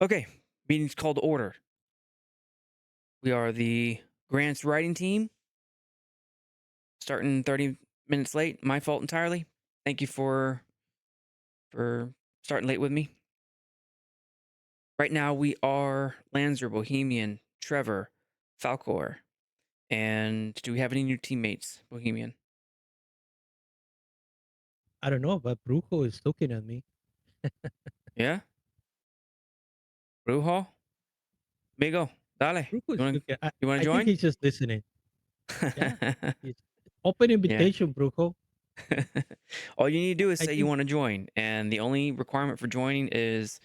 Okay, meeting's called to order. We are the grants writing team, starting 30 minutes late. My fault entirely. Thank you for starting late with me. Right now we are Lanzer, Bohemian, Trevor, Falcor, and do we have any new teammates, Bohemian? I don't know, but Brujo is looking at me. Yeah, Brujo, Migo, Dale. Brujo You is want looking. you want I to think join? he's just listening. Yeah, it's open Yeah. invitation, Brujo. All you need to do is I say you think want to join, and the only requirement for joining is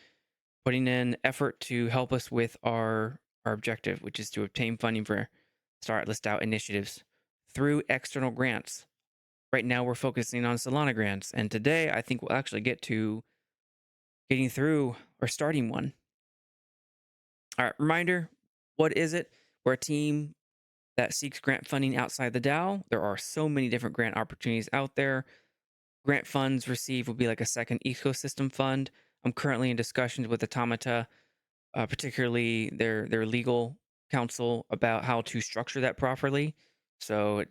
putting in effort to help us with our objective, which is to obtain funding for start list out initiatives through external grants. Right now, we're focusing on Solana grants, and today I think we'll actually get to getting through or starting one. All right, reminder: what is it? We're a team that seeks grant funding outside the DAO. There are so many different grant opportunities out there. Grant funds received will be like a second ecosystem fund. I'm currently in discussions with Automata, particularly their legal counsel, about how to structure that properly. So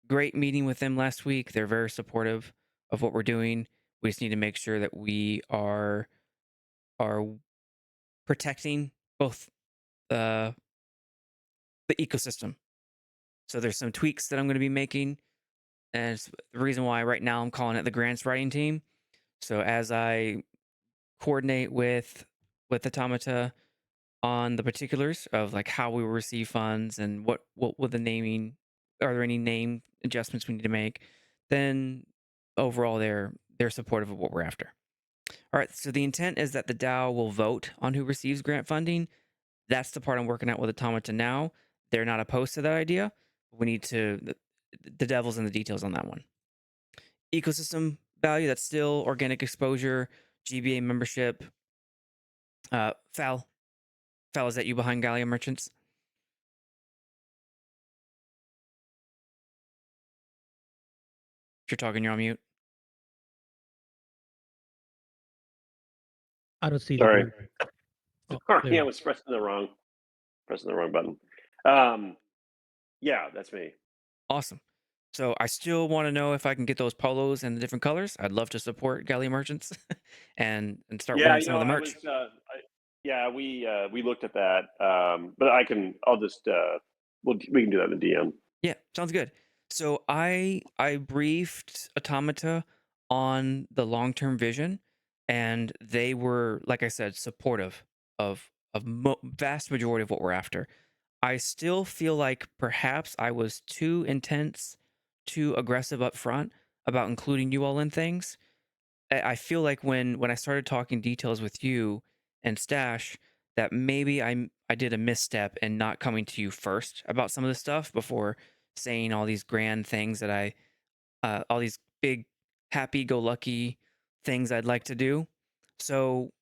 great meeting with them last week. They're very supportive of what we're doing. We just need to make sure that we are protecting both the the ecosystem. So there's some tweaks that I'm going to be making, and it's the reason why right now I'm calling it the grants writing team. So as I coordinate with Automata on the particulars of like how we will receive funds and what will the naming, are there any name adjustments we need to make, then overall they're supportive of what we're after. All right, so the intent is that the DAO will vote on who receives grant funding. That's the part I'm working out with Automata now. They're not opposed to that idea. We need to the devil's in the details on that one. Ecosystem value, that's still organic exposure, GBA membership. Fal, is that you behind Gallia Merchants? If you're talking, you're on mute. I don't see the Sorry. green. Oh, there Sorry, I you was pressing the wrong button. Um, yeah, that's me. Awesome. So I still want to know if I can get those polos in the different colors. I'd love to support Gallia Merchants and start Yeah, wearing some of the I merch. was. Yeah, we looked at that, but I'll just. We can do that in the DM. Yeah, sounds good. So I briefed Automata on the long-term vision, and they were, like I said, supportive of vast majority of what we're after. I still feel like perhaps I was too intense, too aggressive up front about including you all in things. I feel like when I started talking details with you and Stash, that maybe I did a misstep in not coming to you first about some of this stuff before saying all these grand things that all these big happy go lucky things I'd like to do. So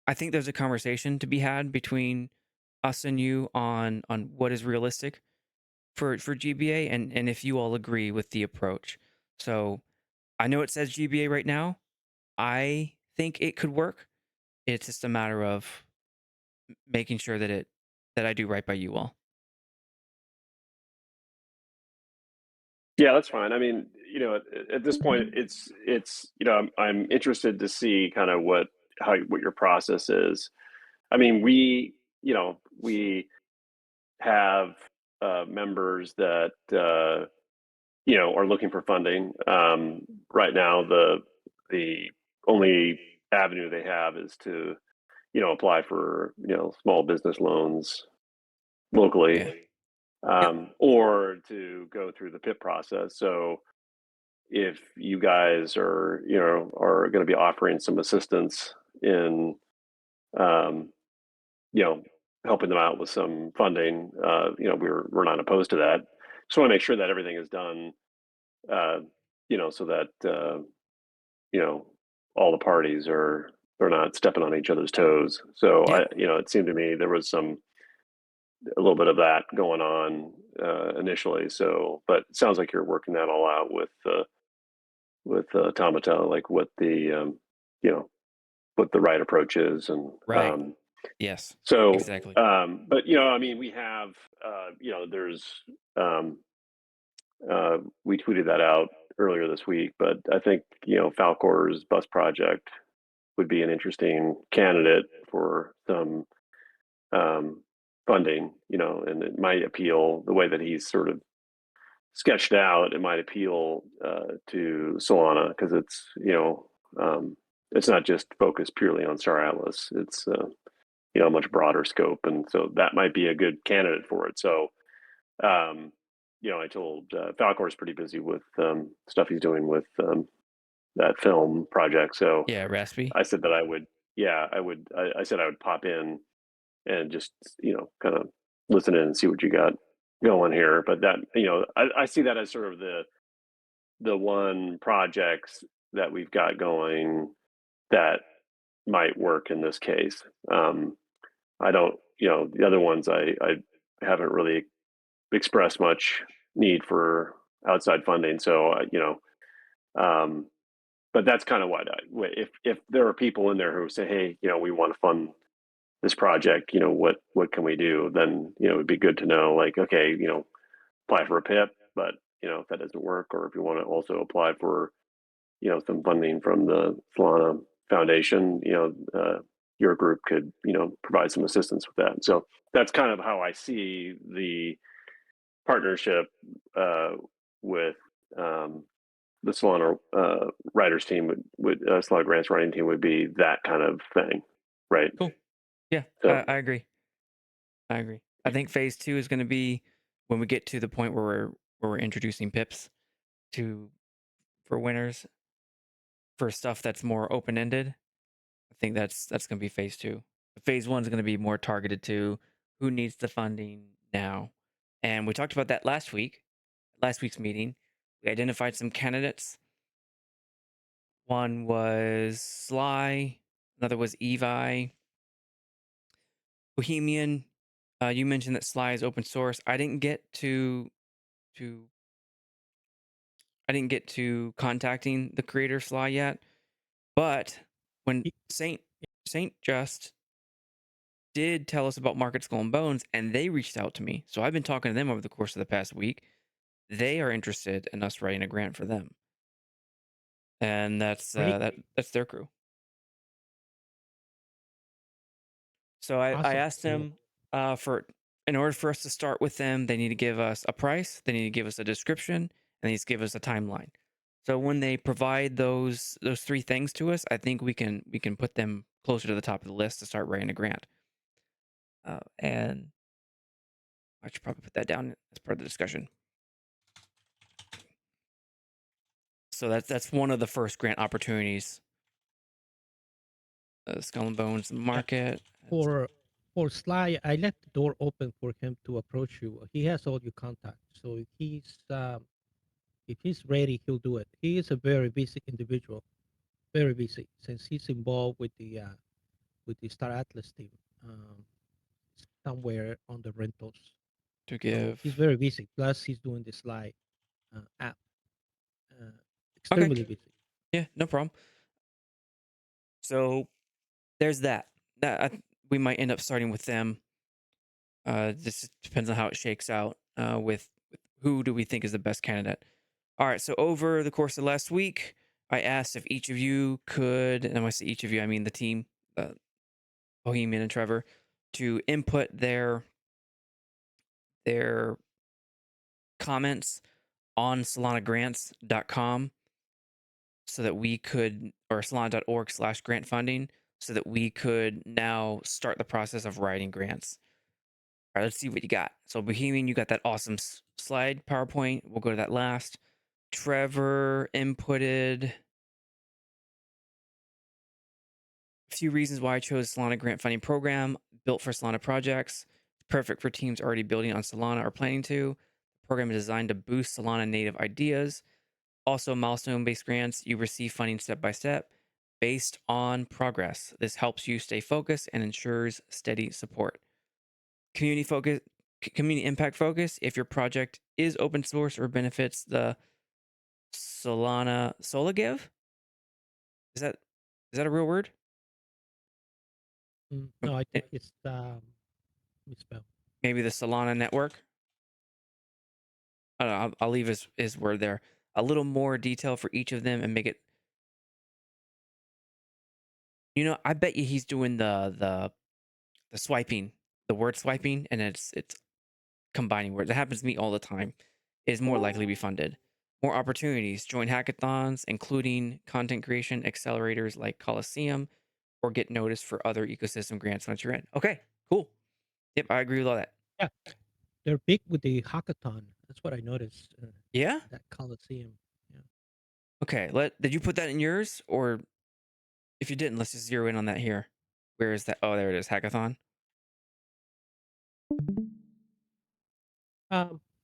I think there's a conversation to be had between us and you on what is realistic for GBA, and if you all agree with the approach. So I know it says GBA right now. I think it could work. It's just a matter of making sure that I do right by you all. Yeah, that's fine. I mean, at this point, it's I'm interested to see kind of what your process is. I mean, we have members that are looking for funding. Right now, the only avenue they have is to apply for small business loans Yeah. locally, Yep. or to go through the PIP process. So if you guys are going to be offering some assistance in um, you know helping them out with some funding, we're not opposed to that. Just want to make sure that everything is done, uh, so that you know all the parties are they're not stepping on each other's toes. So Yep. it seemed to me there was a little bit of that going on initially. So, but it sounds like you're working that all out with Automata, like what the you know what the right approach is, and Right. Yes, So, exactly. but I mean, we have, there's, um, we tweeted that out earlier this week, but I think Falcor's bus project would be an interesting candidate for some um, funding, and it might appeal the way that he's sort of sketched out. It might appeal to Solana because it's not just focused purely on Star Atlas. It's a much broader scope, and so that might be a good candidate for it. So, I told Falcor's pretty busy with stuff he's doing with that film project. So Yeah, Raspy. I said that I would, yeah, I would. I said I would pop in and just kind of listen in and see what you got going here. But that I see that as sort of the one projects that we've got going that might work in this case. I don't, the other ones I haven't really expressed much need for outside funding. So um, but that's kind of what if there are people in there who say, hey, we want to fund this project, what can we do? Then it'd be good to know, like, okay, apply for a PIP, but if that doesn't work, or if you want to also apply for some funding from the Solana Foundation, your group could provide some assistance with that. So that's kind of how I see the partnership with the Solana writers team would Solana grants writing team would be that kind of thing, right? Cool. Yeah, So I agree. I agree. I think phase two is going to be when we get to the point where we're introducing pips to for winners for stuff that's more open ended. I think that's going to be phase two. Phase one is going to be more targeted to who needs the funding now, and we talked about that last week's meeting. We identified some candidates. One was Sly, another was Evi, Bohemian. You mentioned that Sly is open source. To I didn't get to contacting the creator Sly yet, but when He, Saint Just did tell us about Market Skull and Bones, and they reached out to me. So I've been talking to them over the course of the past week. They are interested in us writing a grant for them, and great, that's their crew. So I awesome, asked cool. them for in order for us to start with them, they need to give us a price, they need to give us a description, and they need to give us a timeline. So when they provide those three things to us, I think we can put them closer to the top of the list to start writing a grant. And I should probably put that down as part of the discussion. So that's one of the first grant opportunities. Skull and Bones Yeah, Market. for for Sly, I left the door open for him to approach you. He has all your contacts, so if he's ready, he'll do it. He is a very busy individual, very busy, since he's involved with the Star Atlas team, um, somewhere on the rentals. To So he's give. very busy. Plus, he's doing the Sly app, uh, Okay. extremely busy. Yeah, no problem. So there's that. We might end up starting with them. This depends on how it shakes out. With who do we think is the best candidate? All right. So over the course of last week, I asked if each of you could, and when I say each of you, I mean the team, Bohemian and Trevor, to input their comments on solanagrants.com so that we could, or solana.org/grant funding, so that we could now start the process of writing grants. All right, let's see what you got. So Bohemian, you got that awesome slide PowerPoint. We'll go to that last. Trevor inputted a few reasons why I chose Solana grant funding program built for Solana projects. It's perfect for teams already building on Solana or planning to. The program is designed to boost Solana native ideas. Also, milestone-based grants, you receive funding step by step based on progress. This helps you stay focused and ensures steady support. Community focus, community impact focus. If your project is open source or benefits the Sola Give, is that a real word? No, I Eh, think it's misspelled. maybe the Solana network. I don't know. I'll leave his word there. A little more detail for each of them and make it. I bet you he's doing the swiping, the word swiping, and it's combining words. It happens to me all the time. Is more likely to be funded. More opportunities. Join hackathons, including content creation accelerators like Coliseum, or get noticed for other ecosystem grants once you're in. Okay, cool. Yep, I agree with all that. Yeah, they're big with the hackathon. That's what I noticed. Yeah. That Coliseum. Yeah. Okay. Did you put that in yours, or if you didn't, let's just zero in on that here. Where is that? Oh, there it is. Hackathon.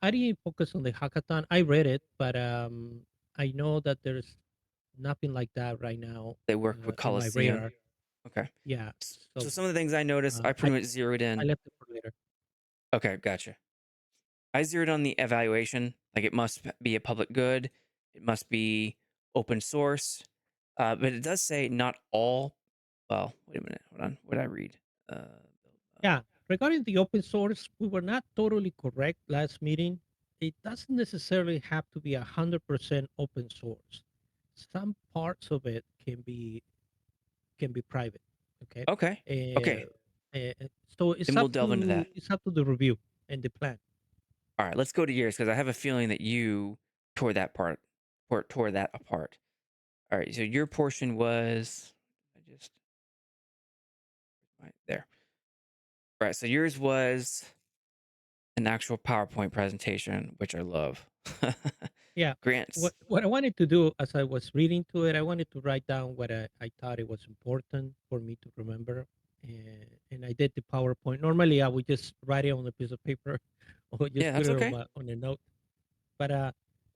I didn't focus on the hackathon. I read it, but I know that there's nothing like that right now They work with in my Coliseum. radar. Okay. Yeah, So so some of the things I noticed, I I pretty much zeroed I in. left it for later. Okay, gotcha. I zeroed on the evaluation. Like it must be a public good. It must be open source. But it does say not all. Well, wait a minute. Hold on. What did I read? Uh, Yeah, regarding the open source, we were not totally correct last meeting. It doesn't necessarily have to be 100% open source. Some parts of it can be private. Okay, okay. Okay. so it's Then we'll up delve into to that. it's up to the review and the plan. All right. Let's go to yours because I have a feeling that you tore that part, or tore that apart. All right. So your portion was, I just, right there. All right. So yours was an actual PowerPoint presentation, which I love. Yeah. Grants. What I wanted to do as I was reading to it, I wanted to write down what I thought it was important for me to remember. And I did the PowerPoint. Normally, I would just write it on a piece of paper or Yeah, just put that's it on okay. a note. But I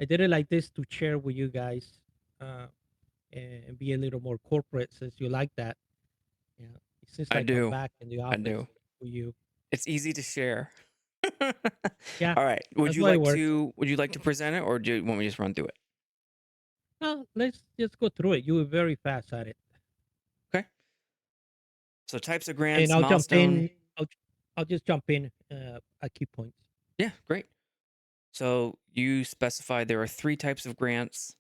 did it like this to share with you guys uh, and be a little more corporate since you like that. Yeah. It seems I like I'm do. back in the I office do. with you. It's easy to share. Yeah. All right. That's why it works. Would you like to present it, or do you want me to just run through it? Let's just go through it. You were very fast at it. Okay. So types of And grants, I'll jump milestone. in. I'll just jump in at key points. Yeah, great. So you specified there are three types of grants: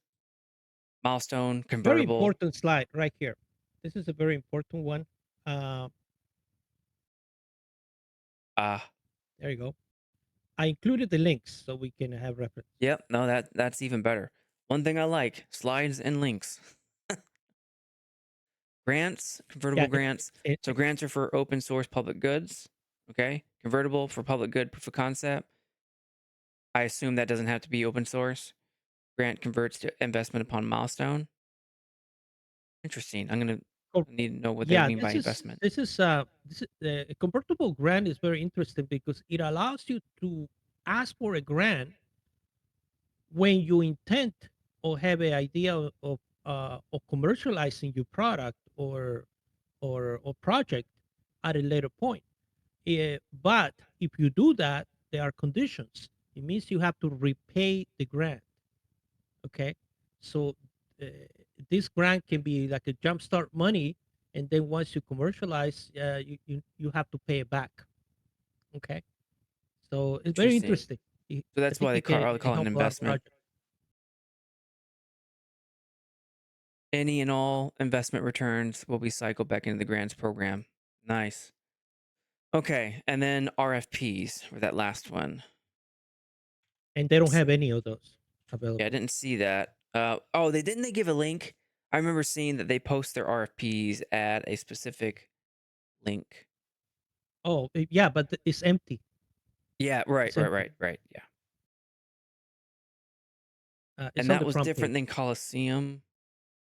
milestone, Very convertible. important slide right here. This is a very important one. Uh, Ah, there you go. I included the links so we can have reference. yep. No, that's even better. One thing I like: slides and links. Grants, convertible Yeah, grants. So grants are for open source public goods. Okay. Convertible for public good proof of concept. I assume that doesn't have to be open source. Grant converts to investment upon milestone. Interesting. co- I need to know what they yeah. mean by investment. A convertible grant is very interesting because it allows you to ask for a grant when you intend or have an idea of commercializing your product or project at a later point. But if you do that, there are conditions. It means you have to repay the grant. Okay, so uh, this grant can be like a jumpstart money, and then once you commercialize, you have to pay it back. Okay, so it's very Interesting. interesting. So I that's think why they it can call it an help a lot of investment. projects. Any and all investment returns will be cycled back into the grants program. Nice. Okay, and then RFPs for that last one. And they don't S- have any of those Yeah, I available. didn't see that. Oh, they didn't. They give a link. I remember seeing that they post their RFPs at a specific link. Oh, yeah, but it's empty. Yeah, It's empty. right. Yeah, It's and on that the was front different page. than Coliseum.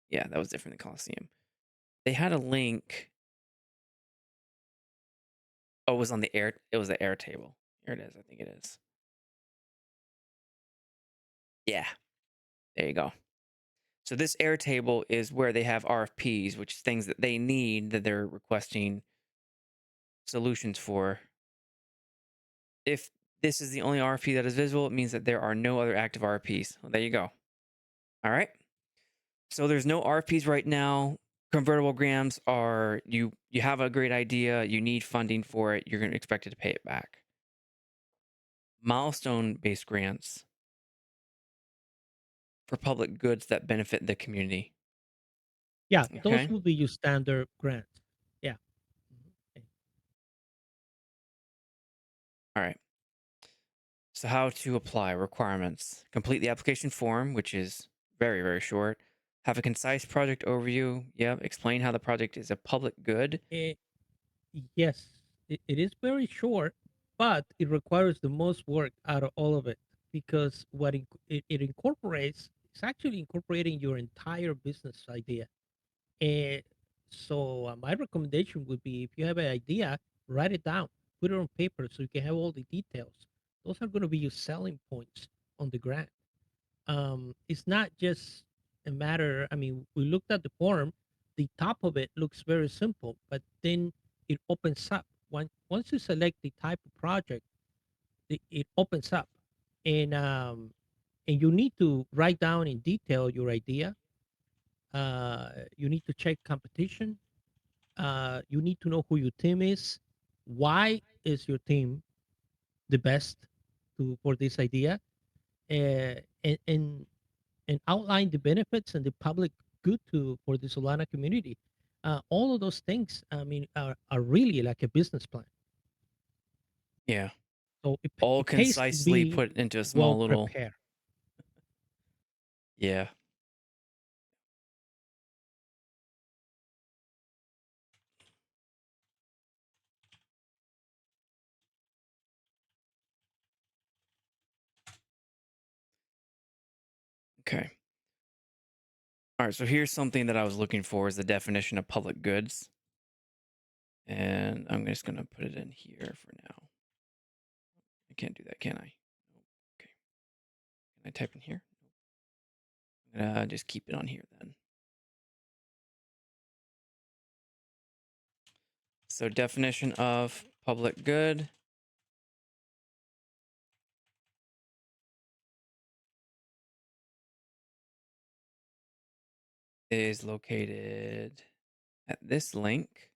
Yeah, that was different than Coliseum. They had a link. Oh, it was on the air. It was the air table. Here it is. I think it is. Yeah, there you go. So this Airtable is where they have RFPs, which is things that they need that they're requesting solutions for. If this is the only RFP that is visible, it means that there are no other active RFPs. Well, there you go. All right. So there's no RFPs right now. Convertible grants are you have a great idea, you need funding for it, you're going to expect it to pay it back. Milestone based grants for public goods that benefit the community. Yeah, those Okay. will be your standard grants. Yeah. Mhm. Okay. All right. So how to apply requirements. Complete the application form, which is very, very short. Have a concise project overview. Yep. Explain how the project is a public good. Eh, yes, it is very short, but it requires the most work out of all of it because it incorporates, it's actually incorporating your entire business idea. And so my recommendation would be if you have an idea, write it down, put it on paper so you can have all the details. Those are going to be your selling points on the grant. It's not just a matter. I mean, we looked at the form. The top of it looks very simple, but then it opens up. Once you select the type of project, it opens up, and um, and you need to write down in detail your idea. You need to check competition. You need to know who your team is. Why is your team the best for this idea? Uh, and, and and outline the benefits and the public good for the Solana community. All of those things, I mean, are really like a business plan. Yeah. So All it pays to concisely be put into a well small little. prepared. Yeah. Okay. All right. So here's something that I was looking for is the definition of public goods. And I'm just going to put it in here for now. I can't do that, can I? Okay. Can I type in here? I'm going to just keep it on here then. So definition of public good is located at this link.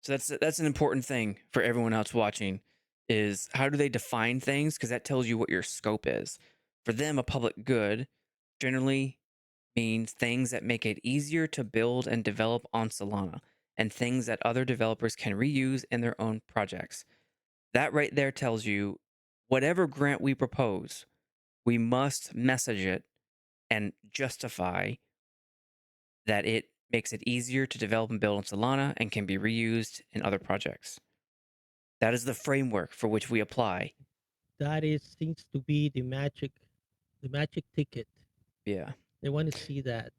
So that's an important thing for everyone else watching is how do they define things because that tells you what your scope is. For them a public good generally means things that make it easier to build and develop on Solana and things that other developers can reuse in their own projects. That right there tells you whatever grant we propose, we must message it and justify that it makes it easier to develop and build on Solana and can be reused in other projects. That is the framework for which we apply. That is seems to be the magic ticket. Yeah. They want to see that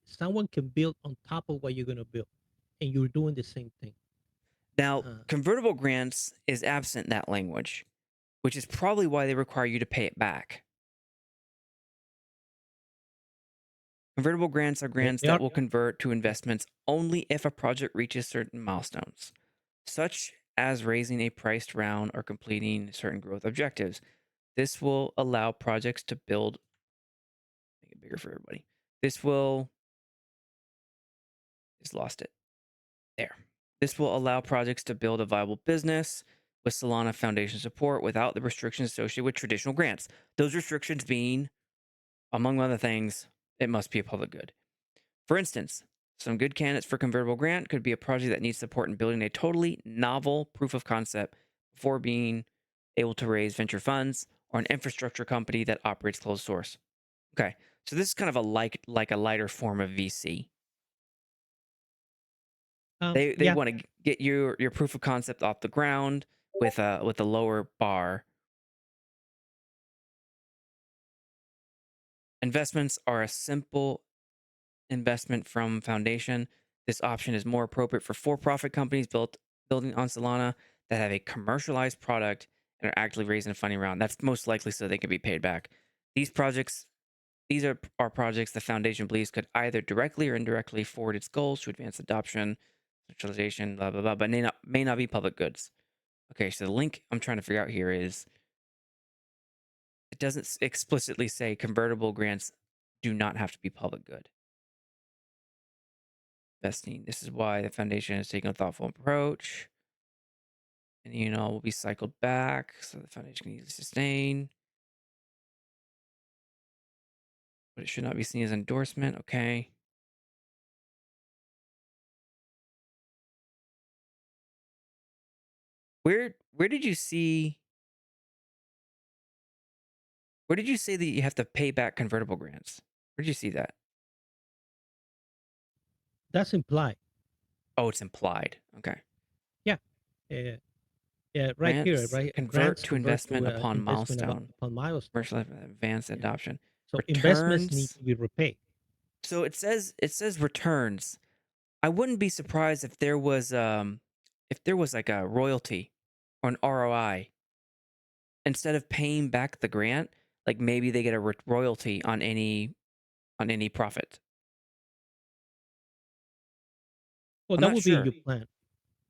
someone can build on top of what you're going to build, and you're doing the same thing. Now, Uh, convertible grants is absent that language, which is probably why they require you to pay it back. Convertible grants are grants they that are. will convert to Yeah. investments only if a project reaches certain milestones, such as raising a priced round or completing certain growth objectives. This will allow projects to build, make it bigger for everybody. This will, just lost it. There. This will allow projects to build a viable business with Solana Foundation support without the restrictions associated with traditional grants. Those restrictions being, among other things, it must be a public good. For instance, some good candidates for convertible grant could be a project that needs support in building a totally novel proof of concept before being able to raise venture funds, or an infrastructure company that operates closed source. Okay, so this is kind of a like a lighter form of VC. They Yeah. want to get your proof of concept off the ground with a lower bar. Investments are a simple investment from foundation. This option is more appropriate for for-profit companies building on Solana that have a commercialized product and are actively raising a funding round. That's most likely so they can be paid back. These projects, are projects the foundation believes could either directly or indirectly forward its goals to advance adoption, centralization, blah blah blah, but may not be public goods. Okay, so the link I'm trying to figure out here is it doesn't explicitly say convertible grants do not have to be public good. Investing. This is why the foundation is taking a thoughtful approach. And, will be cycled back so the foundation can easily sustain. But it should not be seen as endorsement. Okay. Where did you see where did you say that you have to pay back convertible grants? Where did you see that? That's implied. Oh, it's implied. Okay. Yeah. Uh, yeah, right here, Grants right? convert Grants to convert to investment upon investment milestone. upon milestone. Commercial advanced Yeah. adoption. So investments need Returns. to be repaid. So it says returns. I wouldn't be surprised if there was like a royalty or an ROI instead of paying back the grant, like maybe they get a royalty on any profit. Well, I'm that not would be in sure. your plan.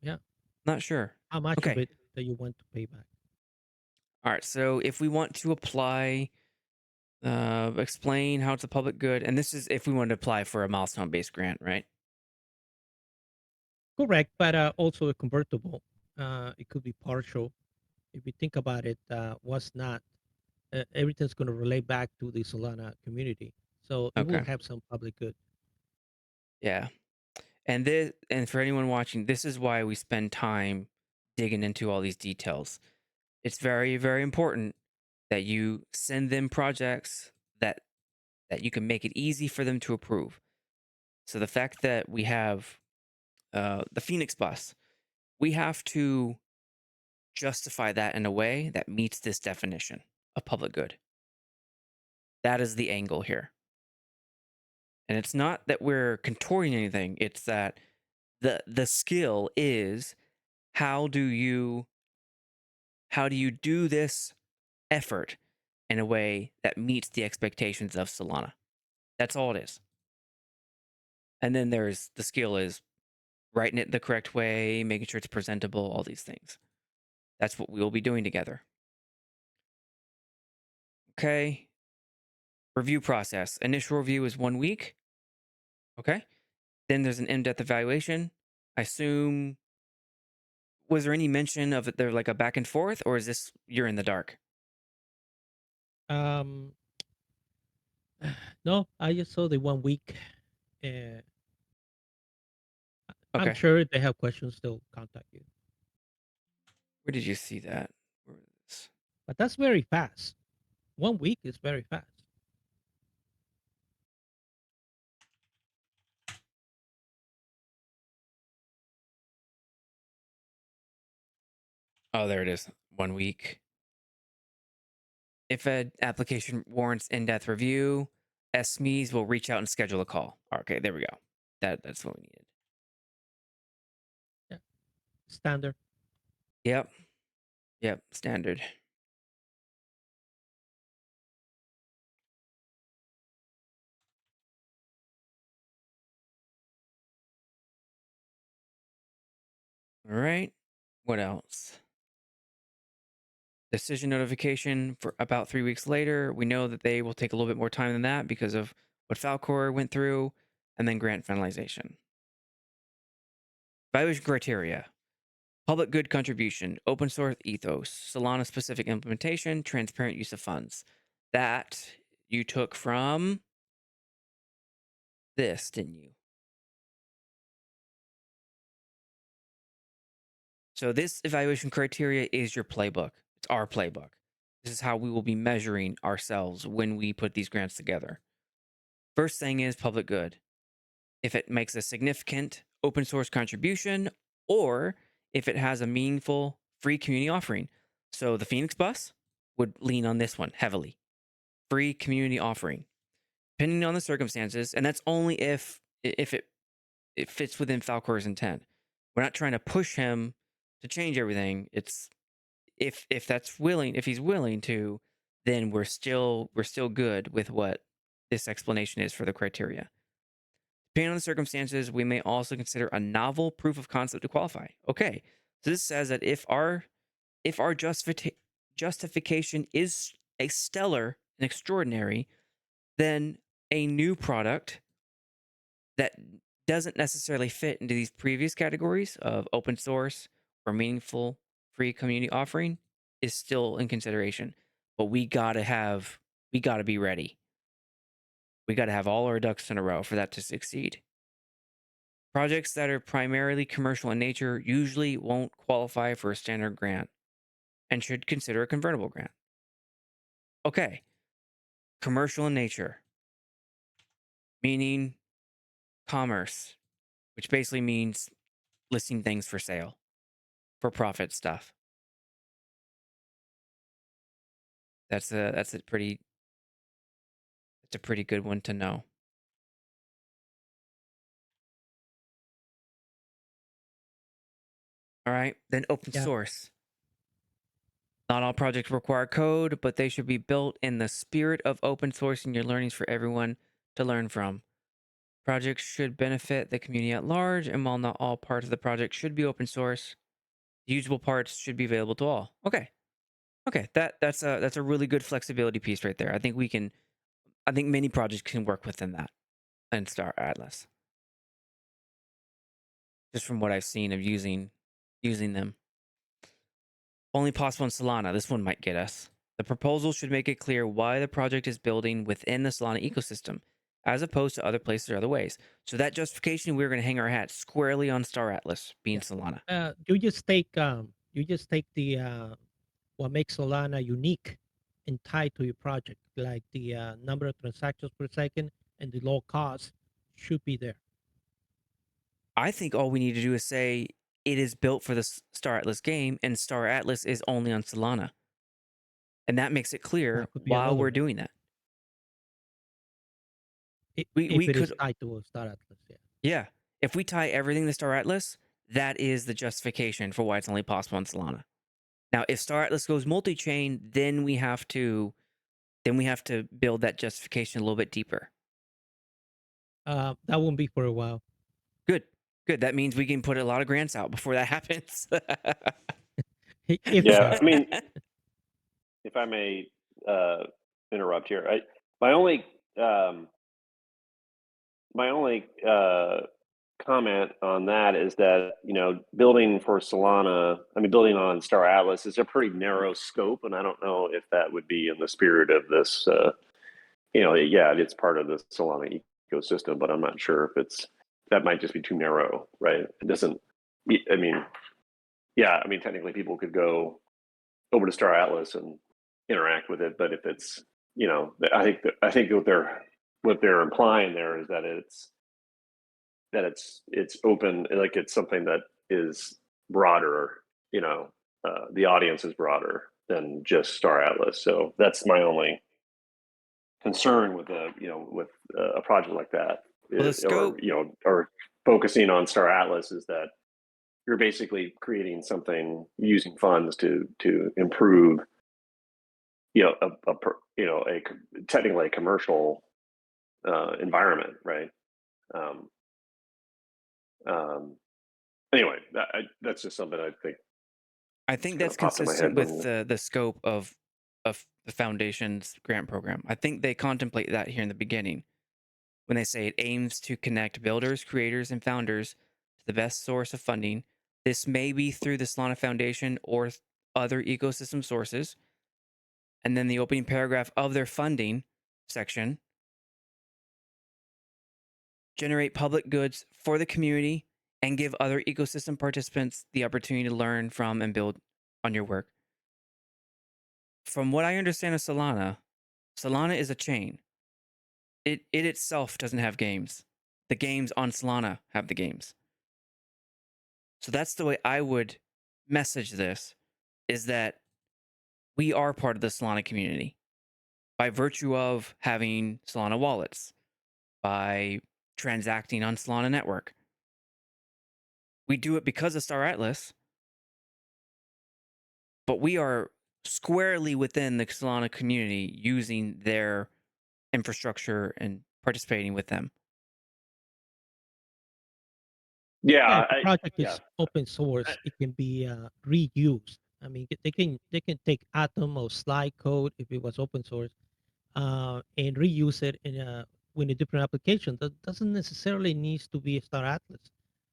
Yeah. Not sure. How much of Okay. it that you want to pay back? All right. So if we want to apply, explain how it's a public good, and this is if we want to apply for a milestone based grant, right? Correct, but also a convertible. It could be partial. If you think about it, what's not everything's going to relate back to the Solana community, so it will Okay. have some public good. Yeah. And for anyone watching, this is why we spend time digging into all these details. It's very, very important that you send them projects that you can make it easy for them to approve. So the fact that we have the Phoenix bus, we have to justify that in a way that meets this definition of public good. That is the angle here. And it's not that we're contorting anything, it's that the skill is how do you do this effort in a way that meets the expectations of Solana. That's all it is. And then there's the skill is writing it the correct way, making sure it's presentable, all these things. That's what we will be doing together. Okay. Review process. Initial review is 1 week. Okay. Then there's an in-depth evaluation. I assume, was there any mention of it there like a back and forth, or is this you're in the dark? Um, no, I just saw the 1 week. Uh, I'm Okay. sure if they have questions, they'll contact you. Where did you see that? Where is- But that's very fast. 1 week is very fast. Oh, there it is. 1 week. If an application warrants in-depth review, SMEs will reach out and schedule a call. Okay, there we go. That's what we needed. Yeah, standard. Yep. Yep. Standard. All right. What else? Decision notification for about 3 weeks later. We know that they will take a little bit more time than that because of what Falcor went through, and then grant finalization. Evaluation criteria: public good contribution, open source ethos, Solana specific implementation, transparent use of funds. That you took from this, didn't you? So this evaluation criteria is your playbook. It's our playbook. This is how we will be measuring ourselves when we put these grants together. First thing is public good. If it makes a significant open source contribution, or if it has a meaningful free community offering. So the Phoenix bus would lean on this one heavily. Free community offering. Depending on the circumstances, and that's only if it fits within Falcor's intent. We're not trying to push him to change everything. It's if that's willing, if he's willing to, then we're still good with what this explanation is for the criteria. Depending on the circumstances, we may also consider a novel proof of concept to qualify. Okay, so this says that if our justification is a stellar and extraordinary, then a new product that doesn't necessarily fit into these previous categories of open source or meaningful free community offering is still in consideration. But we gotta be ready. We gotta have all our ducks in a row for that to succeed. Projects that are primarily commercial in nature usually won't qualify for a standard grant and should consider a convertible grant. Okay, commercial in nature, meaning commerce, which basically means listing things for sale, for profit stuff. That's a pretty it's a pretty good one to know. All right, then open Yeah. source. Not all projects require code, but they should be built in the spirit of open sourcing your learnings for everyone to learn from. Projects should benefit the community at large, and while not all parts of the project should be open source, the usable parts should be available to all. Okay. Okay. That's a really good flexibility piece right there. I think many projects can work within that and Star Atlas. Just from what I've seen of using them. Only possible in Solana. This one might get us. The proposal should make it clear why the project is building within the Solana ecosystem, as opposed to other places or other ways. So that justification, we're going to hang our hat squarely on Star Atlas being Yeah. Solana. You just take the what makes Solana unique and tied to your project, like the number of transactions per second and the low cost should be there. I think all we need to do is say it is built for the Star Atlas game, and Star Atlas is only on Solana, and that makes it clear That could be while another we're one. doing that. If We it is could, tied to a Star Atlas, yeah. yeah. If we tie everything to Star Atlas, that is the justification for why it's only possible on Solana. Now, if Star Atlas goes multi-chain, then we have to build that justification a little bit deeper. That won't be for a while. Good, good. That means we can put a lot of grants out before that happens. If it Yeah, does. I mean, if I may interrupt here, my only um, my only comment on that is that building for Solana, I mean building on Star Atlas is a pretty narrow scope, and I don't know if that would be in the spirit of this. Yeah, it's part of the Solana ecosystem, but I'm not sure if that might just be too narrow, right? It doesn't. I mean, yeah, I mean technically people could go over to Star Atlas and interact with it, but if it's I think what they're implying there is that it's open, like it's something that is broader. The audience is broader than just Star Atlas. So that's my only concern with a project like that, Well, the scope, or focusing on Star Atlas, is that you're basically creating something using funds to improve a technically a commercial environment, right? Um, um, anyway, that's just something I think I just think kind that's of popped in my head consistent with when. the scope of the foundation's grant program. I think they contemplate that here in the beginning when they say it aims to connect builders, creators, and founders to the best source of funding. This may be through the Solana Foundation or other ecosystem sources. And then the opening paragraph of their funding section: generate public goods for the community and give other ecosystem participants the opportunity to learn from and build on your work. From what I understand of Solana, Solana is a chain. It itself doesn't have games. The games on Solana have the games. So that's the way I would message this, is that we are part of the Solana community by virtue of having Solana wallets, by transacting on Solana network. We do it because of Star Atlas, but we are squarely within the Solana community using their infrastructure and participating with them. Yeah, Yeah, if the project yeah, is open source, it can be reused. I mean, they can take Atom or Slide code if it was open source, and reuse it in with a different application. That doesn't necessarily needs to be a Star Atlas.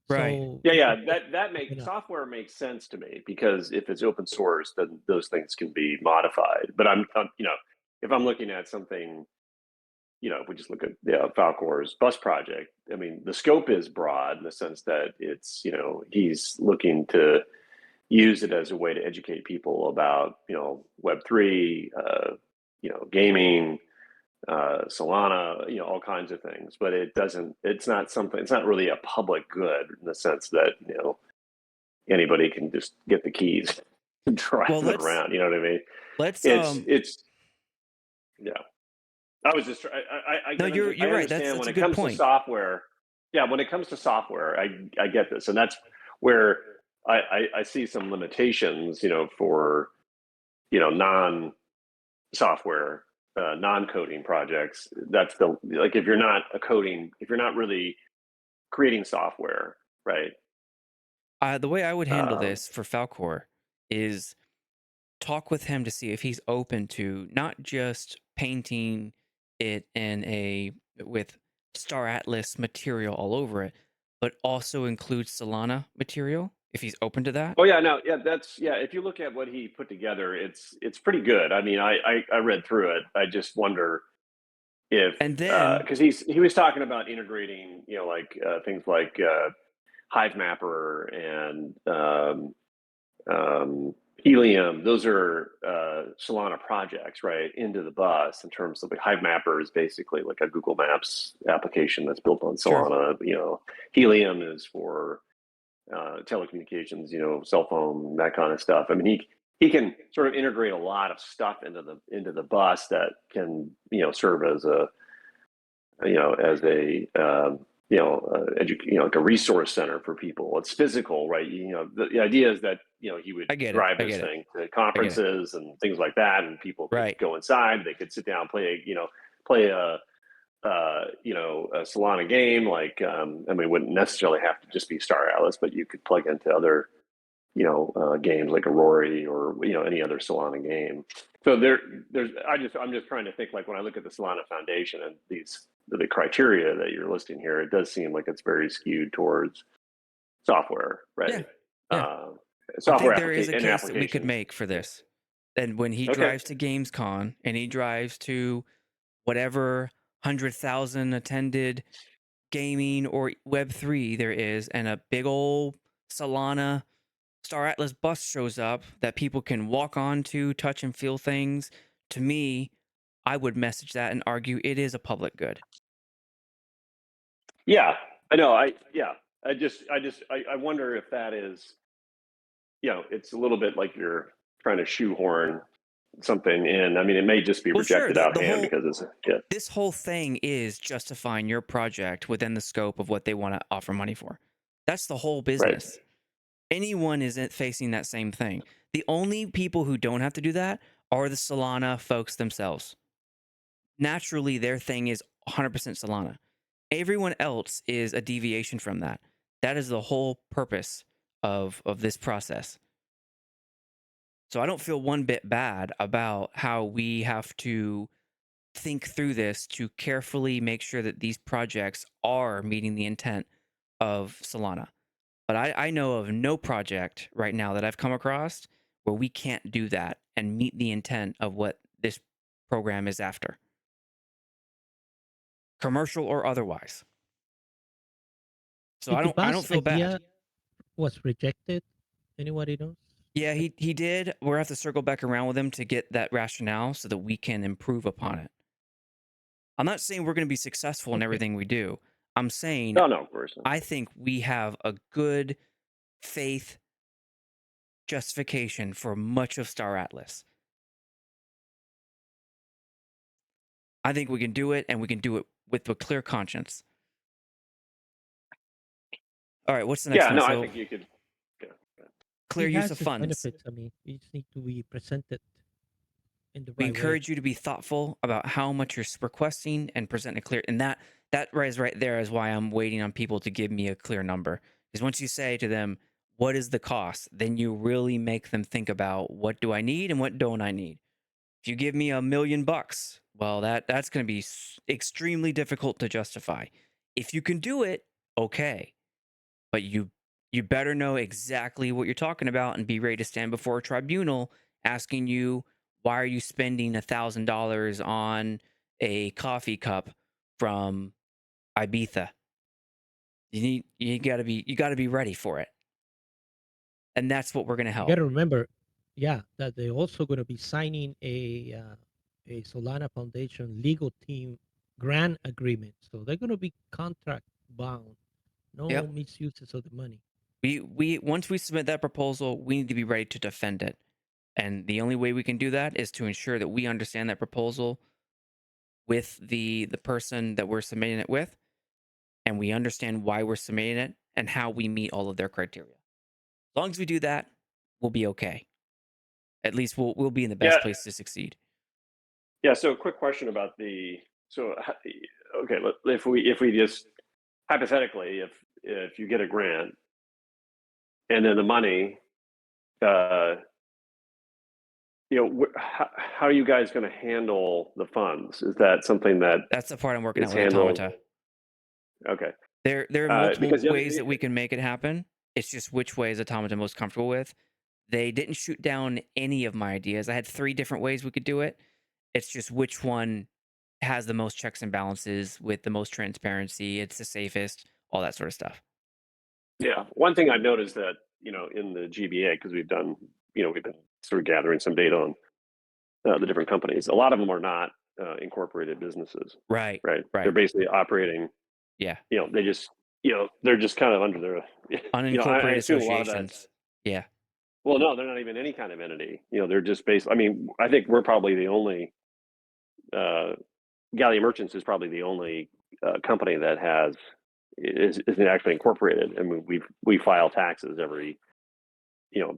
Right. So Yeah, you yeah, can just that open makes up. software makes sense to me because if it's open source, then those things can be modified. But I'm if I'm looking at something, if we just look at Falcor's bus project, I mean, the scope is broad in the sense that it's, he's looking to use it as a way to educate people about, Web3, gaming, Solana, all kinds of things. But it's not really a public good in the sense that, anybody can just get the keys and drive Well, it around. You know what I mean? let's It's yeah. I was just no, I you're right. understand That's when a it good comes to point. software. Yeah, when it comes to software, I get this, and that's where I see some limitations, for non software, non coding projects. That's the like if you're not if you're not really creating software, right? The way I would handle Um, this for Falcor is talk with him to see if he's open to not just painting it in a with Star Atlas material all over it, but also include Solana material if he's open to that. Oh yeah, no, yeah, that's yeah. If you look at what he put together, it's pretty good. I mean, I read through it. I just wonder if And then because he was talking about integrating, like things like Hive Mapper and Helium. Those are Solana projects, right? Into the bus in terms of like Hive Mapper is basically like a Google Maps application that's built on sure. Solana. Helium is for telecommunications, cell phone, that kind of stuff. I mean, he can sort of integrate a lot of stuff into the bus that can serve as a as a like a resource center for people. It's physical, right? The idea is that he would I get it. drive I this get it. thing to I get it. conferences and things like that, and people could Right. go inside. They could sit down, play a a Solana game. Like, I mean, it wouldn't necessarily have to just be Star Atlas, but you could plug into other, games like Aurora or, any other Solana game. So I'm just trying to think like when I look at the Solana Foundation and the criteria that you're listing here, it does seem like it's very skewed towards software, Yeah. right? Yeah. Uh, I software think there is a and case that we could applications. make for this. And when he Okay. drives to GamesCon and he drives to whatever 100,000 attended gaming or Web3 there is, and a big old Solana Star Atlas bus shows up that people can walk on to, touch and feel things, to me, I would message that and argue it is a public good. Yeah, I know. I wonder if that is, it's a little bit like you're trying to shoehorn something in. I mean, it may just be Well, sure, rejected out the hand whole because it's yeah, this whole thing is justifying your project within the scope of what they want to offer money for. That's the whole right. business. Anyone isn't facing that same thing. The only people who don't have to do that are the Solana folks themselves. Naturally, their thing is 100% Solana. Everyone else is a deviation from that. That is the whole purpose of this process. So I don't feel one bit bad about how we have to think through this to carefully make sure that these projects are meeting the intent of Solana. But I know of no project right now that I've come across where we can't do that and meet the intent of what this program is after, commercial or otherwise. So Did the I don't bus feel bad. idea was rejected? Anybody knows? Yeah, he did. We're gonna have to circle back around with him to get that rationale so that we can improve upon it. I'm not saying we're gonna be successful in Okay. everything we do. I'm saying No, no, of course. I think we have a good faith justification for much of Star Atlas. I think we can do it, and we can do it with a clear conscience. All right, what's the next Yeah, one? no, I So, think you could. Yeah, clear He use of has his funds. benefits. I mean, he just need to be presented in the We right way. encourage you to be thoughtful about how much you're requesting and present a clear. And that right there is why I'm waiting on people to give me a clear number. Because once you say to them, "What is the cost?" then you really make them think about what do I need and what don't I need. If you give me $1 million, Well, that's going to be extremely difficult to justify. If you can do it, okay, but you better know exactly what you're talking about and be ready to stand before a tribunal asking you why are you spending $1,000 on a coffee cup from Ibiza. You got to be ready for it, and that's what we're going to You got help. to remember, yeah, that they're also going to be signing a Solana Foundation legal team grant agreement. So they're going to be contract bound. No Yep. misuses of the money. We once we submit that proposal, we need to be ready to defend it. And the only way we can do that is to ensure that we understand that proposal with the person that we're submitting it with, and we understand why we're submitting it and how we meet all of their criteria. As long as we do that, we'll be okay. At least we'll be in the Yeah, best place to succeed. yeah. So, quick question about the okay. If we just hypothetically, if you get a grant and then the money, uh, how are you guys going to handle the funds? Is that something that That's the part I'm working out is with handled? Automata. Okay, There are multiple because ways that we can make it happen. It's just which way is Automata most comfortable with. They didn't shoot down any of my ideas. I had 3 different ways we could do it. It's just which one has the most checks and balances with the most transparency. It's the safest, all that sort of stuff. yeah. One thing I've noticed that in the GBA, because we've been sort of gathering some data on the different companies. A lot of them are not incorporated businesses, Right. right? They're Right. basically operating. Yeah. They just they're just kind of under their. I Unincorporated assume a lot of that's. associations. Yeah. Well, no, they're not even any kind of entity. They're just based. I mean, I think we're probably the only. Gallia Merchants is probably the only company that isn't actually incorporated. I mean, we file taxes every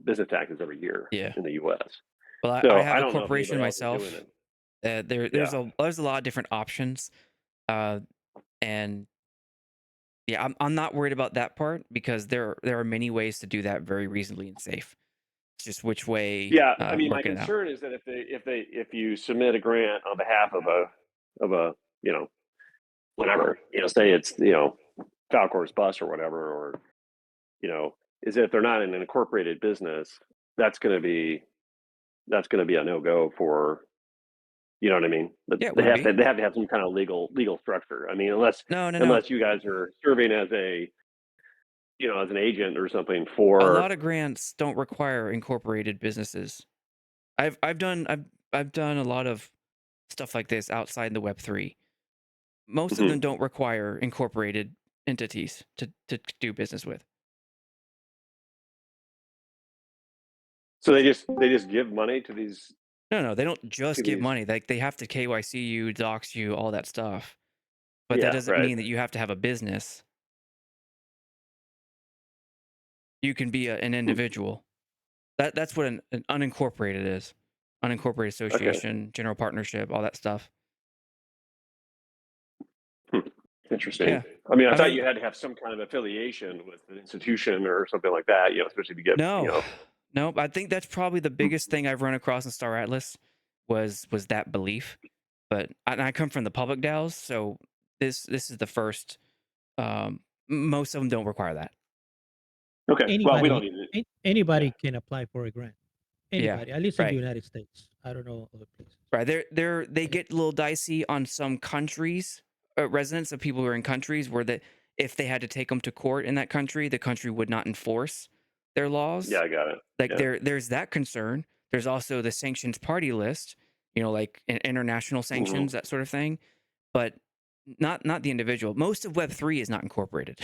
business taxes every year Yeah. in the U.S. Well, I So have I a don't know if corporation anybody else is doing myself. it. There's Yeah, a lot of different options. Uh, and yeah, I'm not worried about that part because there are many ways to do that very reasonably and safe. It's just which way yeah. I mean, my working it out. concern is that if you submit a grant on behalf of a whatever say it's Falcor's bus or whatever, or you know, is that if they're not in an incorporated business, that's going to be a no go for. You know what I mean? But Yeah, it they would have be. to they have to have some kind of legal structure. I mean, unless No, no, no. unless you guys are serving as as an agent or something A for. lot of grants don't require incorporated businesses. I've done a lot of stuff like this outside the Web3. Most of them Mhm. don't require incorporated entities to do business with. So they just give money to these No, no, they don't to just give these. money. They have to KYC you, dox you, all that stuff. But that Yeah, doesn't right. mean that you have to have a business. You can be an Hmm. individual. That's what an unincorporated is. Unincorporated Okay. association, general partnership, all that stuff. Hmm. Interesting. Yeah. I mean, I I've thought had you had to have some kind of affiliation with an institution or something like that. Especially to get. no. Nope. I think that's probably the Hmm. biggest thing I've run across in Star Atlas was that belief. But I come from the public DAOs, so this is the first. Most of them don't require that. Okay. Well, we don't Anybody, need it. Yeah. anybody can apply for a grant. Yeah. Anybody, at least in the Right. United States. I don't know other places. Right. They And get a little dicey on some countries, residents of people who are in countries where if they had to take them to court in that country, the country would not enforce their Yeah, laws. I got it. Like Yeah. there's that concern. There's also the sanctions party list, like international Hmm. sanctions, that sort of thing. But not the individual. Most of Web3 is not incorporated.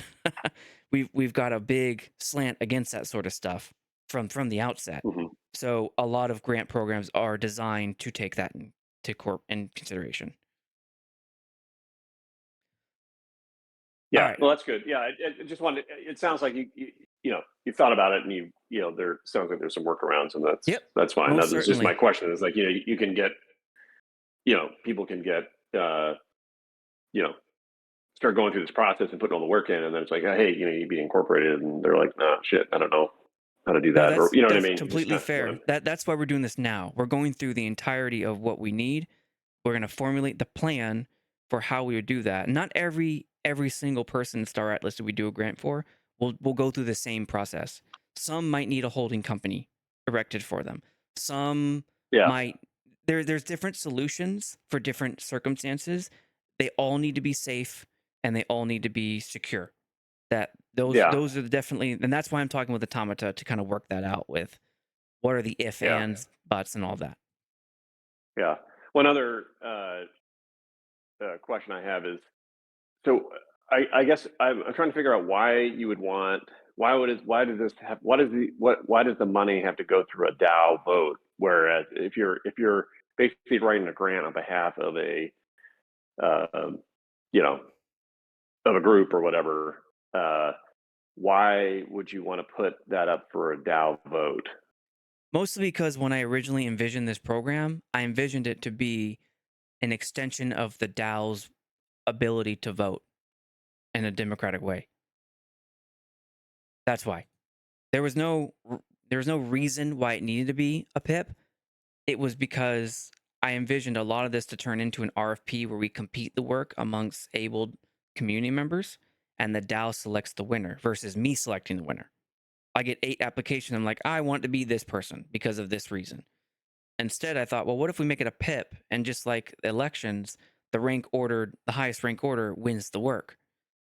We've got a big slant against that sort of stuff from the outset. Hmm. So a lot of grant programs are designed to take that in consideration. All Yeah. right. Well, that's good. Yeah. I just wanted. It sounds like you thought about it, and there sounds like there's some workarounds, and that's Yep. that's fine. Most That was just my certainly. question. Is like you can get people can get you know start going through this process and putting all the work in, and then it's like, oh, hey, you'd be incorporated, and they're like, nah, shit, I don't know how to do No, that, or you know what I that's mean? Just completely kind of, fair. That's why we're doing this now. We're going through the entirety of what we need. We're going to formulate the plan for how we would do that. Not every single person in Star Atlas that we do a grant for will go through the same process. Some might need a holding company erected for them. Some Yeah. might there's different solutions for different circumstances. They all need to be safe and they all need to be secure. That Yeah. those are definitely, and that's why I'm talking with Automata to kind of work that out with what are the if Yeah. ands, buts, and all that. Yeah. One other question I have is, so I guess I'm trying to figure out why you would want, why does this have, why does the money have to go through a DAO vote? Whereas if you're basically writing a grant on behalf of a, you know, of a group or whatever, why would you want to put that up for a DAO vote? Mostly because when I originally envisioned this program, I envisioned it to be an extension of the DAO's ability to vote in a democratic way. That's why. There was no reason why it needed to be a PIP. It was because I envisioned a lot of this to turn into an RFP where we compete the work amongst abled community members and the DAO selects the winner versus me selecting the winner. I get 8 applications. I'm like, I want to be this person because of this reason. Instead, I thought, well, what if we make it a PIP and just like elections, the highest rank order wins the work.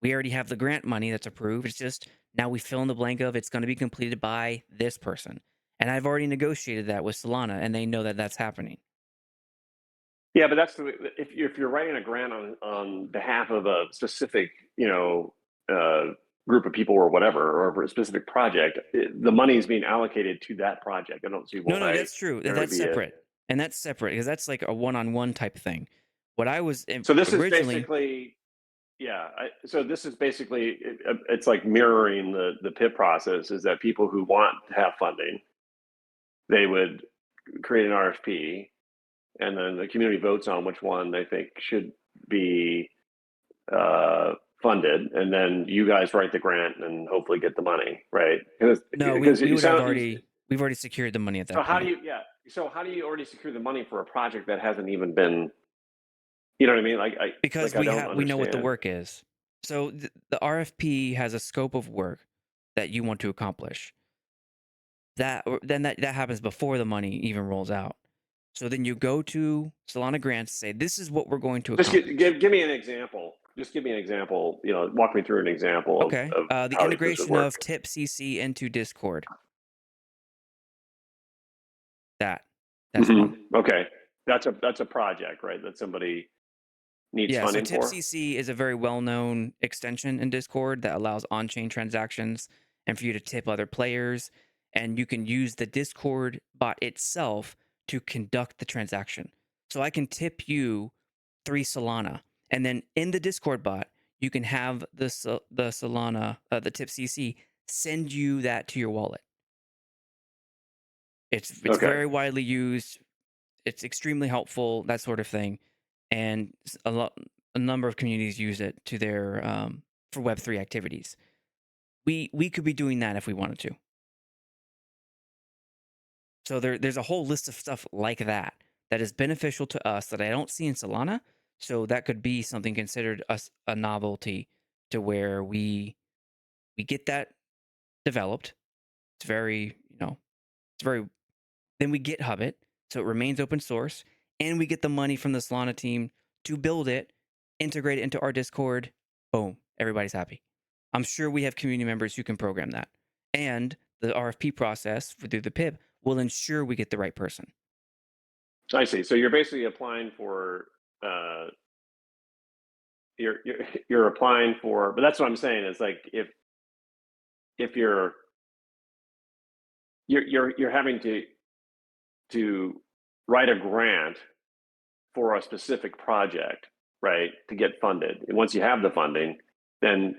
We already have the grant money that's approved. It's just now we fill in the blank of it's going to be completed by this person. And I've already negotiated that with Solana and they know that that's happening. Yeah, but that's if you're writing a grant on behalf of a specific, group of people or whatever, or for a specific project, the money is being allocated to that project. I don't see No, why that's true. there would That's be a. separate. And that's separate because that's like a one-on-one type thing. What I was So this is originally, basically, yeah. So this is basically, it's like mirroring the PIP process. Is that people who want to have funding, they would create an RFP, and then the community votes on which one they think should be funded, and then you guys write the grant and hopefully get the money, right? no, Because we you would have sound. we've already secured the money at So that how do point. you? Yeah. So how do you already secure the money for a project that hasn't even been? You know what I mean? Because I don't we know what the understand. work is. So the RFP has a scope of work that you want to accomplish. That happens before the money even rolls out. So then you go to Solana Grants, say this is what we're going to Just accomplish. give me an example. Just give me an example. Walk me through an example Okay. of The how this would integration work. of tip CC into Discord. That's one. Okay, that's a project, right? That somebody needs Yeah, so funding tip for. CC is a very well-known extension in Discord that allows on-chain transactions and for you to tip other players. And you can use the Discord bot itself to conduct the transaction. So I can tip you 3 Solana, and then in the Discord bot, you can have the Solana, the tip CC send you that to your wallet. It's Okay. very widely used. It's extremely helpful, that sort of thing, and a number of communities use it to their for Web3 activities. We could be doing that if we wanted to. So there's a whole list of stuff like that that is beneficial to us that I don't see in Solana. So that could be something considered a novelty to where we get that developed. It's very, it's very, then we GitHub it so it remains open source and we get the money from the Solana team to build it, integrate it into our Discord. Boom, everybody's happy. I'm sure we have community members who can program that. And the RFP process through the PIP will ensure we get the right person. I see. So you're basically applying for. You're applying for, but that's what I'm saying is like if you're having to write a grant for a specific project, right, to get funded. And once you have the funding, then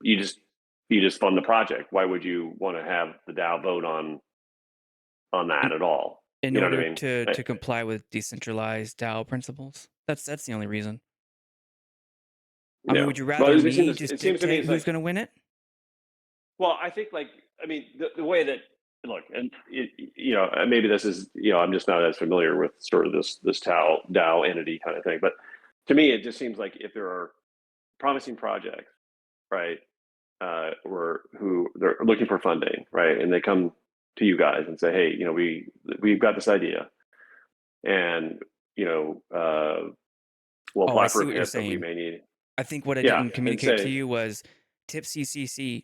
you just fund the project. Why would you want to have the DAO vote on that at all? In You know what I order mean? to comply with decentralized DAO principles. That's the only reason. I mean, Yeah. would you Well, rather me just it seems to me dictate it's who's like, going to win it? well, I think like, I mean, the way that look, and maybe this is, I'm just not as familiar with sort of this DAO entity kind of thing, but to me, it just seems like if there are promising projects, right, or who they're looking for funding, right, and they come to you guys and say, hey, we've got this idea, and we'll Oh, I apply for see a what you're PIP, but we saying. may need, I think what I yeah, didn't and communicate to say, you was Tip CC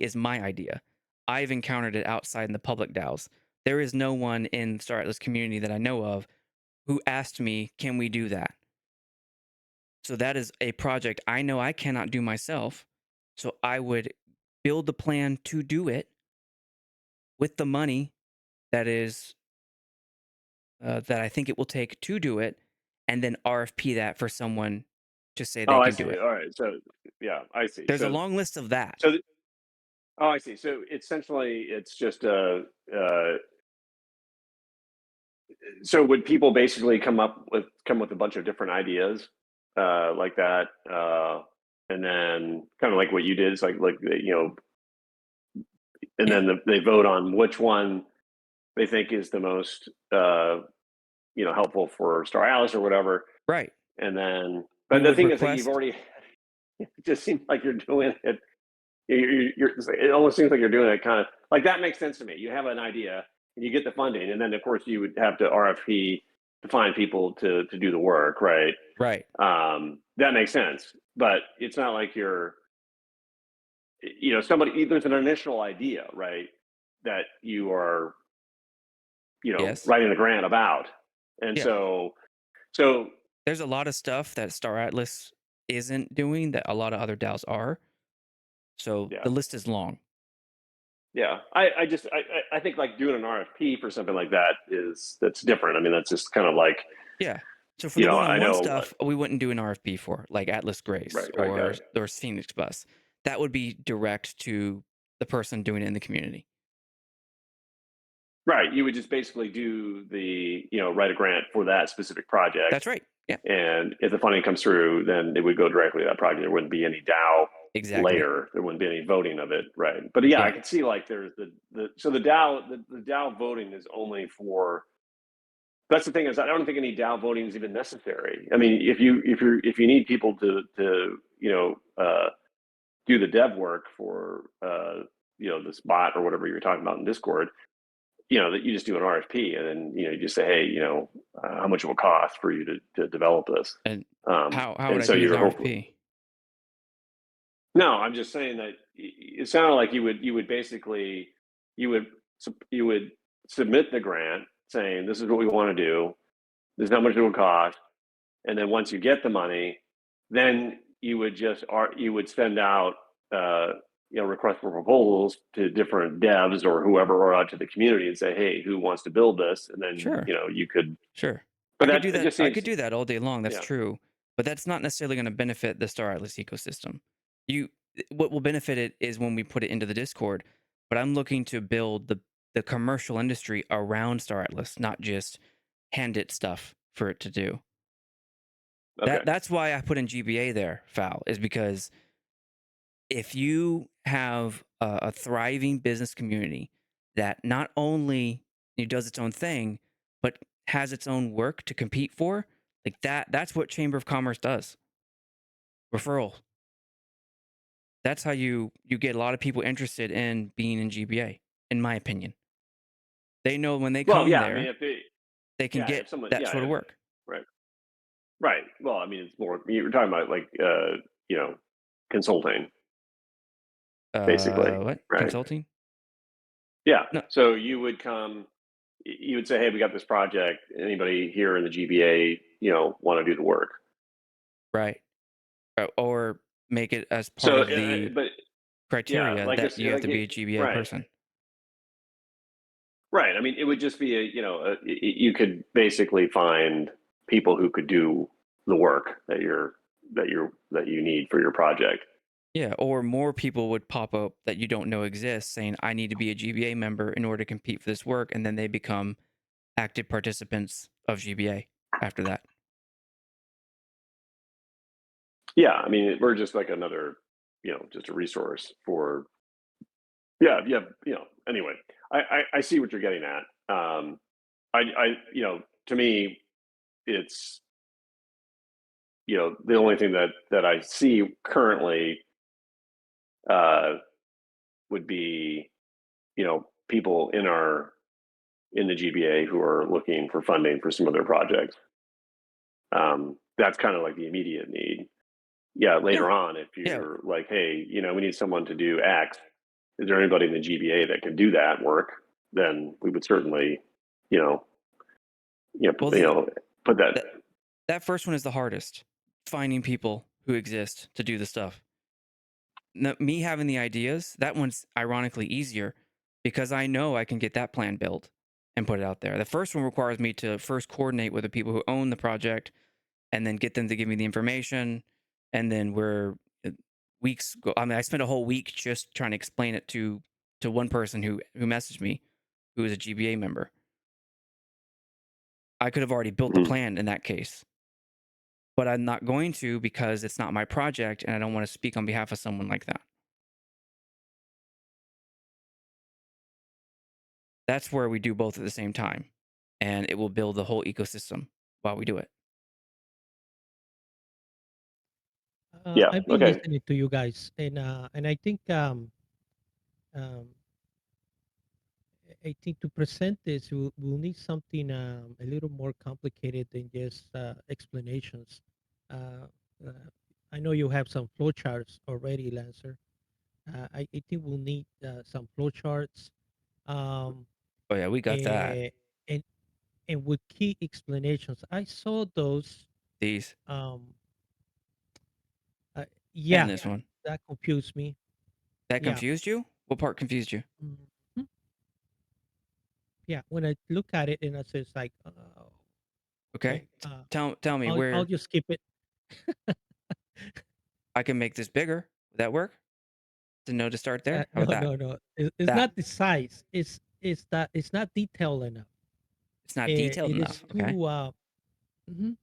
is my idea. I've encountered it outside in the public DAOs. There is no one in the Star Atlas community that I know of who asked me, can we do that? So that is a project I know I cannot do myself. So I would build the plan to do it with the money that is that I think it will take to do it, and then RFP that for someone to say oh, they I can do see. it. All right, so yeah, I see. There's a long list of that. So, oh, I see. So essentially, it's just a. So would people basically come with a bunch of different ideas, like that, and then kind of like what you did is like and Yeah, then they vote on which one they think is the most helpful for Star Alice or whatever, right. and then We but the would thing is that you've request. already it just seems like you're doing it. It almost seems like you're doing it kind of like that makes sense to me. You have an idea and you get the funding, and then of course you would have to RFP to find people to do the work, right? Right. That makes sense, but it's not like somebody. There's an initial idea, right, that you are Yes. writing a grant about, and Yeah. so There's a lot of stuff that Star Atlas isn't doing that a lot of other DAOs are. So yeah. the list is long. Yeah, I think like doing an RFP for something like that's different. I mean, that's just kind of like, Yeah. So for the I one-on-one know, stuff, we wouldn't do an RFP for, like Atlas Grace right, got or Phoenix Bus. That would be direct to the person doing it in the community. right. You would just basically do write a grant for that specific project, That's right. Yeah. and if the funding comes through, then it would go directly to that project. There wouldn't be any DAO Exactly. layer. There wouldn't be any voting of it, right? But yeah, I Yeah. could see like there's the DAO voting is only for. That's the thing is I don't think any DAO voting is even necessary. I mean, if you need people to do the dev work for this bot or whatever you're talking about in Discord, that you just do an RFP, and then you just say, hey, how much it will cost for you to develop this. And how would And I so do an you're hopefully. RFP? No, I'm just saying that it sounded like you would basically you would you would submit the grant saying this is what we want to do. This is how much it will cost, and then once you get the money, then you would send out request for proposals to different devs or whoever, or out to the community and say, hey, who wants to build this? And then Sure. you could. Sure. But I could that do it that. just I seems, could do that all day long. That's yeah. true. But that's not necessarily going to benefit the Star Atlas ecosystem. What will benefit it is when we put it into the Discord. But I'm looking to build the commercial industry around Star Atlas, not just hand it stuff for it to do. Okay. That's why I put in GBA there, Fal, is because if you have a thriving business community that not only does its own thing, but has its own work to compete for, like that's what Chamber of Commerce does. Referral. That's how you get a lot of people interested in being in GBA, in my opinion. They know when they Well, come yeah. I mean, there, if they, they can yeah, get if someone, that yeah, sort of work. right, right. Well, I mean, it's more. You were talking about like consulting, basically, What? right? Consulting? Yeah. No, So you would come, you would say, hey, we got this project. Anybody here in the GBA, want to do the work? right. Or make it as part So, of the but yeah, criteria like that this, you have to be a GBA right, person. right. I mean, it would just be you could basically find people who could do the work that you need for your project. Yeah, or more people would pop up that you don't know exist saying, I need to be a GBA member in order to compete for this work. And then they become active participants of GBA after that. Yeah, I mean, we're just like another, just a resource for. Yeah, yeah, anyway, I see what you're getting at. To me, it's, the only thing that I see currently uh, would be, people in the GBA who are looking for funding for some of their projects. That's kind of like the immediate need. Yeah, Yeah. later on, if Yeah. you're like, hey, we need someone to do X, is there anybody in the GBA that can do that work? Then we would certainly, you know, Well, the put that. that that first one is the hardest. Finding people who exist to do the stuff. Me having the ideas, that one's ironically easier because I know I can get that plan built and put it out there. The first one requires me to first coordinate with the people who own the project and then get them to give me the information. And then weeks go. I mean, I spent a whole week just trying to explain it to one person who messaged me, who is a GBA member. I could have already built the Mhm. plan in that case, but I'm not going to because it's not my project and I don't want to speak on behalf of someone like that. That's where we do both at the same time, and it will build the whole ecosystem while we do it. Yeah. I've been Okay. listening to you guys, and um, I think to present this, we'll need something a little more complicated than just explanations. Uh, uh, I know you have some flowcharts already, Lancer. I think we'll need some flowcharts, um, Oh yeah, we got that. and, and and with key explanations. I saw those. These Um, uh, and yeah, this one. that confused me. That Yeah. confused you? What part confused you? Mhm. Yeah, when I look at it and I says like, Okay. okay, Tell me I'll where just skip it. I can make this bigger. Would that work? To know to start there? How No, about that? no, no. It's That. not the size. It's that it's not detailed enough. It's not detailed It is enough. Okay. too. Mhm.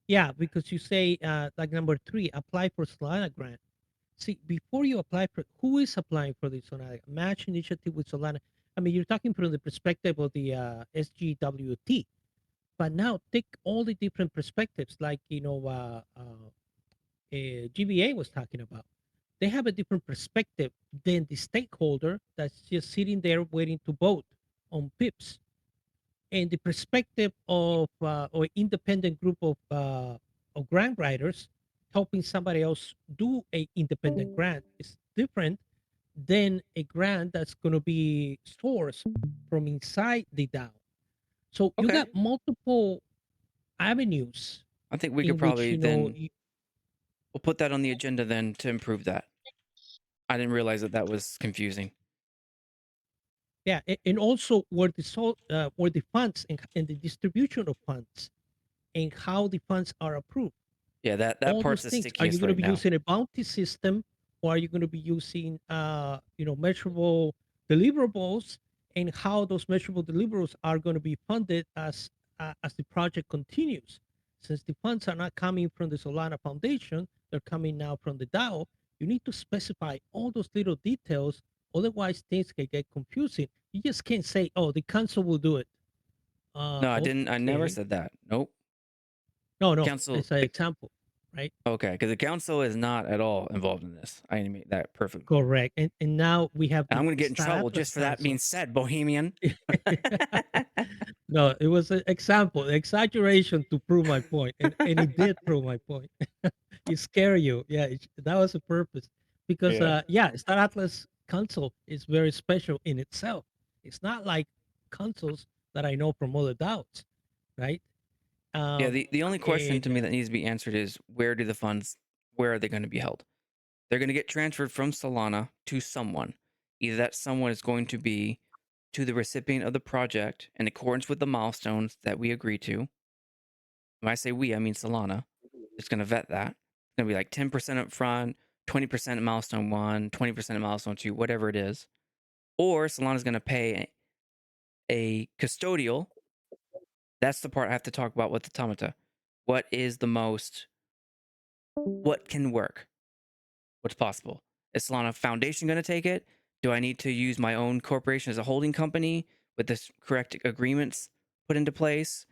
Yeah, because you say like number three, apply for Solana grant. See, before you apply for, who is applying for the Solana match initiative with Solana? I mean, you're talking from the perspective of the SGWT, but now take all the different perspectives, like GBA was talking about. They have a different perspective than the stakeholder that's just sitting there waiting to vote on PIPs. And the perspective of or independent group of grant writers helping somebody else do a independent grant is different than a grant that's going to be sourced from inside the DAO. So you Okay. got multiple avenues I think we could in which probably then you, we'll put that on the agenda then to improve that. I didn't realize that was confusing. yeah, and also where the funds and the distribution of funds and how the funds are approved. Yeah, that All part's those the things. Are you stickiest going to right be now. using a bounty system, or are you going to be using measurable deliverables, and how those measurable deliverables are going to be funded as the project continues? Since the funds are not coming from the Solana Foundation, they're coming now from the DAO. You need to specify all those little details. Otherwise, things can get confusing. You just can't say, "Oh, the council will do it." No, I didn't. I never Okay. said that. Nope. No, no, Council. it's an example, right? Okay, because the council is not at all involved in this. I animate that perfectly. Correct. And now we have And I'm the going to get in Star trouble Atlas just for that being Council. said, Bohemian. No, it was an example, exaggeration to prove my point, and it did prove my point. It scare you, yeah. That was the purpose, because Yeah. yeah, Star Atlas Council is very special in itself. It's not like councils that I know from other DAOs, right? Yeah, Um, the only question and to me that needs to be answered is where are they going to be held? They're going to get transferred from Solana to someone. Either that someone is going to be to the recipient of the project in accordance with the milestones that we agree to. When I say we, I mean Solana. It's going to vet that. It's going to be like 10% up front, 20% at milestone one, 20% at milestone two, whatever it is. Or Solana's going to pay a custodial. That's the part I have to talk about with Automata. What is the most, what can work? What's possible? Is Solana Foundation going to take it? Do I need to use my own corporation as a holding company with this correct agreements put into place?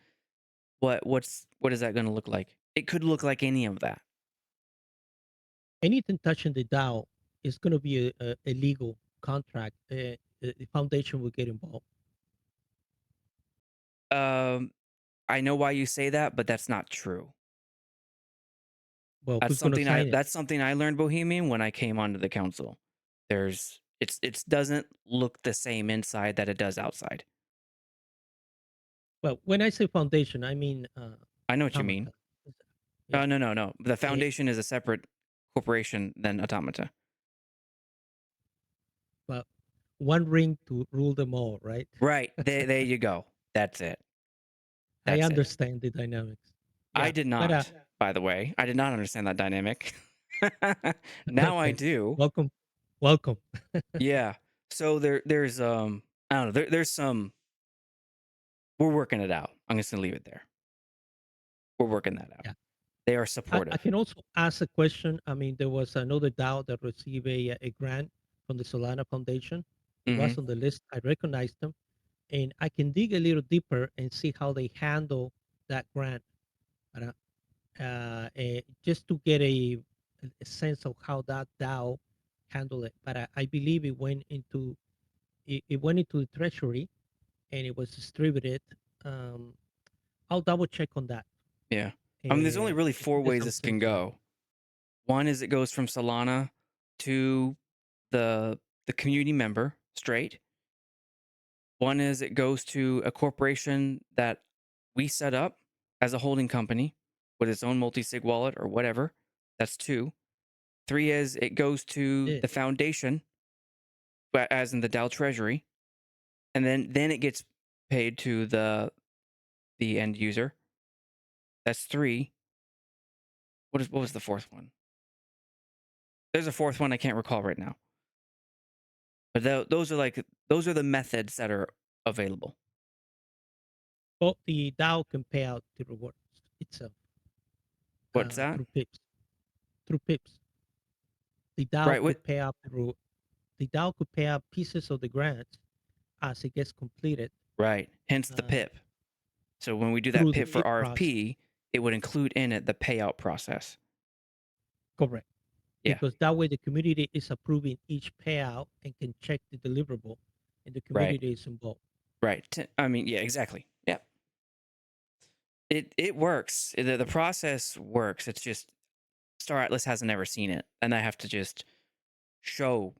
What is that going to look like? It could look like any of that. Anything touching the DAO is going to be a legal contract. The foundation will get involved. Um, I know why you say that, but that's not true. Well, who's going to sign it? That's something I learned, Bohemian, when I came onto the council. It doesn't look the same inside that it does outside. Well, when I say foundation, I mean I know what you mean. automata. Yeah. No. The Eh, foundation is a separate corporation than Automata. but one ring to rule them all, right? Right. There you go. That's it. I That's it. understand the dynamics. I Yeah, did but not, by the way. I did not understand that dynamic. Now I okay. do. Welcome, welcome. Yeah. So there's I don't know, there's some we're working it out. I'm just gonna leave it there. We're working that out. Yeah. They are I supportive. can also ask a question. I mean, there was another DAO that received a grant from the Solana Foundation. It Hmm. was on the list. I recognized them, and I can dig a little deeper and see how they handle that grant, just to get a sense of how that DAO handled it. But I believe it went into the treasury and it was distributed. Um, I'll double check on that. Yeah. I mean, there's only really And I four guess ways I'll this send can it to you. go. One is it goes from Solana to the community member straight. One is it goes to a corporation that we set up as a holding company with its own multi-sig wallet or whatever. That's two. Three is it goes to Yeah. the foundation, as in the DAO treasury, and then it gets paid to the end user. That's three. What was the fourth one? There's a fourth one I can't recall right now. But those are the methods that are available. But the DAO can pay out the rewards itself What's that? through pips. Through pips, the DAO Right. What? could pay out the DAO could pay out pieces of the grants as it gets completed Right. Hence the uh, PIP. So when we do that through the PIP for PIP process. RFP, it would include in it the payout process. Correct. Yeah. Because that way the community is approving each payout and can check the deliverable, and the Right. community is involved. Right. I mean, yeah, exactly. Yeah. It works. The process works. It's just Star Atlas hasn't ever seen it, and I have to just show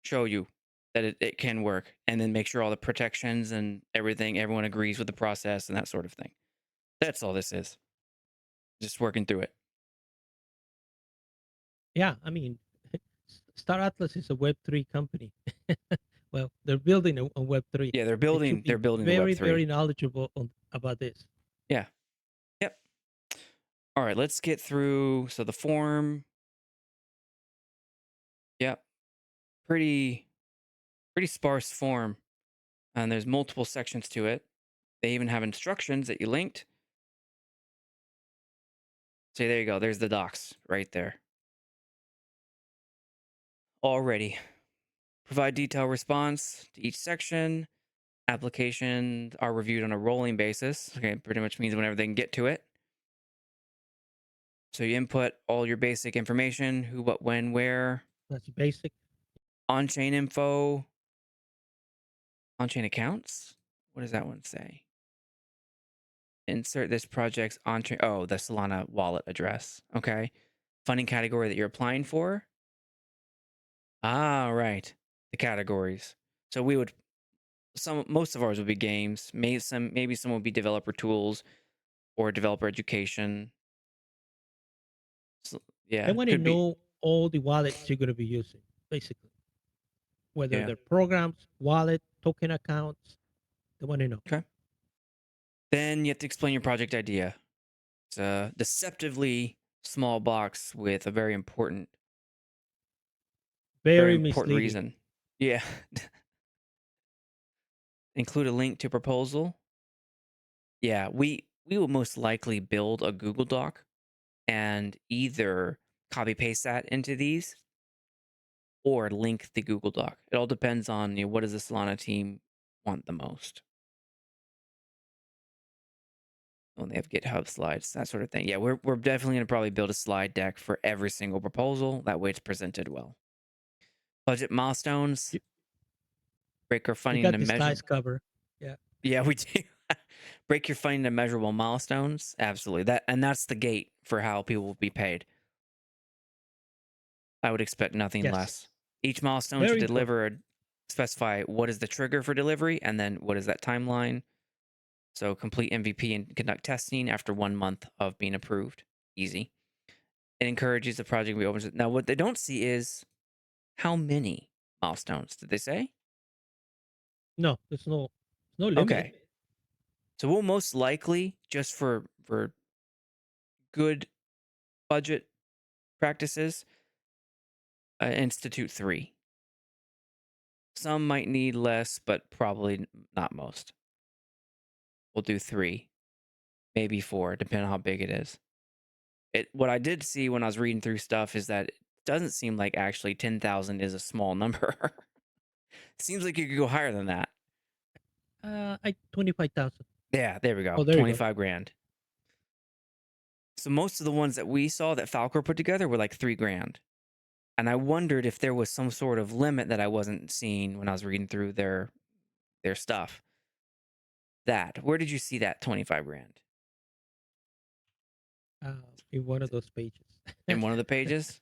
you that it can work, and then make sure all the protections and everyone agrees with the process and that sort of thing. That's all this is. Just working through it. Yeah, I mean, Star Atlas is a Web3 company. Well, they're building on Web3. Yeah, They should they're be building the very, Web very 3. knowledgeable about this. Yeah. Yep. All right, let's get through. So the form. Yep. Pretty sparse form, and there's multiple sections to it. They even have instructions that you linked. So there you go. There's the docs right there. Already. Provide detailed response to each section. Applications are reviewed on a rolling basis. Okay, pretty much means whenever they can get to it. So you input all your basic information: who, what, when, where, That's basic. on-chain info, on-chain accounts. What does that one say? Insert this project's on-chain. Oh, the Solana wallet address. Okay. Funding category that you're applying for. Ah, right. The categories. So we would most of ours would be games. Maybe some would be developer tools or developer education. So, They yeah, want to could be. know all the wallets you're going to be using, basically, whether Yeah. they're programs, wallet, token accounts. They want to know. Okay. Then you have to explain your project idea. It's a deceptively small box with a very Very important misleading. reason. Yeah. Include a link to proposal. Yeah, we will most likely build a Google Doc and either copy paste that into these, or link the Google Doc. It all depends on what does the Solana team want the most. When they have GitHub slides, that sort of thing. Yeah, we're definitely gonna probably build a slide deck for every single proposal. That way, it's presented well. Budget milestones. You, Break your you funding got into the measure. slides cover. Yeah. Yeah, we do. Break your funding into measurable milestones. Absolutely. That's the gate for how people will be paid. I would expect nothing Yes. less. Each milestone should Very important. specify what is the trigger for delivery, and then what is that timeline. So complete MVP and conduct testing after 1 month of being approved. Easy. It encourages the project to be open. Now, what they don't see is how many milestones. Did they say? No, there's no limit. Okay. So we'll most likely, just for good budget practices, institute 3. Some might need less, but probably not most. We'll do 3, maybe 4, depending on how big it is. What I did see when I was reading through stuff is that it doesn't seem like actually 10,000 is a small number. Seems like you could go higher than that. I 25,000. Yeah, there we go. Oh, there you go. 25 grand. So most of the ones that we saw that Falcor put together were like 3 grand. And I wondered if there was some sort of limit that I wasn't seeing when I was reading through their stuff. Where did you see that 25 grand? In one of those pages. In one of the pages?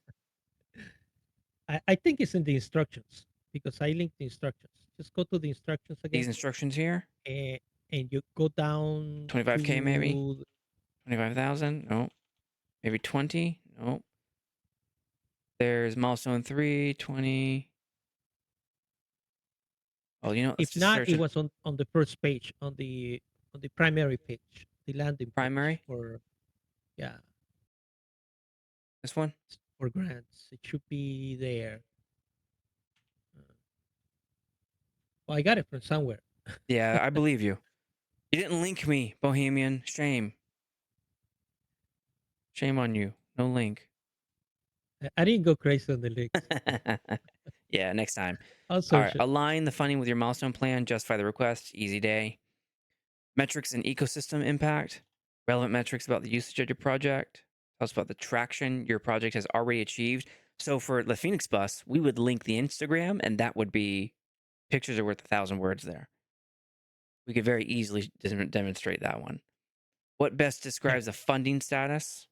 I think it's in the instructions because I linked the instructions. Just go to the instructions These again, instructions here? and you go down 25K maybe? to 25,000? No. Maybe 20? No. There's milestone 3, 20. Oh, let's if just not, search it it. was on the first page on the primary page, the landing page Primary? for This one? for grants. It should be there. Well, I got it from somewhere. Yeah, I believe you. You didn't link me, Bohemian. Shame. Shame on you. No link. I didn't go crazy on the links. Yeah, next time. I'll All search right. it. Align the funding with your milestone plan. Justify the request. Easy day. Metrics and ecosystem impact. Relevant metrics about the usage of your project. Tell us about the traction your project has already achieved. So for the Phoenix bus, we would link the Instagram, and that would be pictures are worth 1,000 words there. We could very easily demonstrate that one. What best describes the funding status?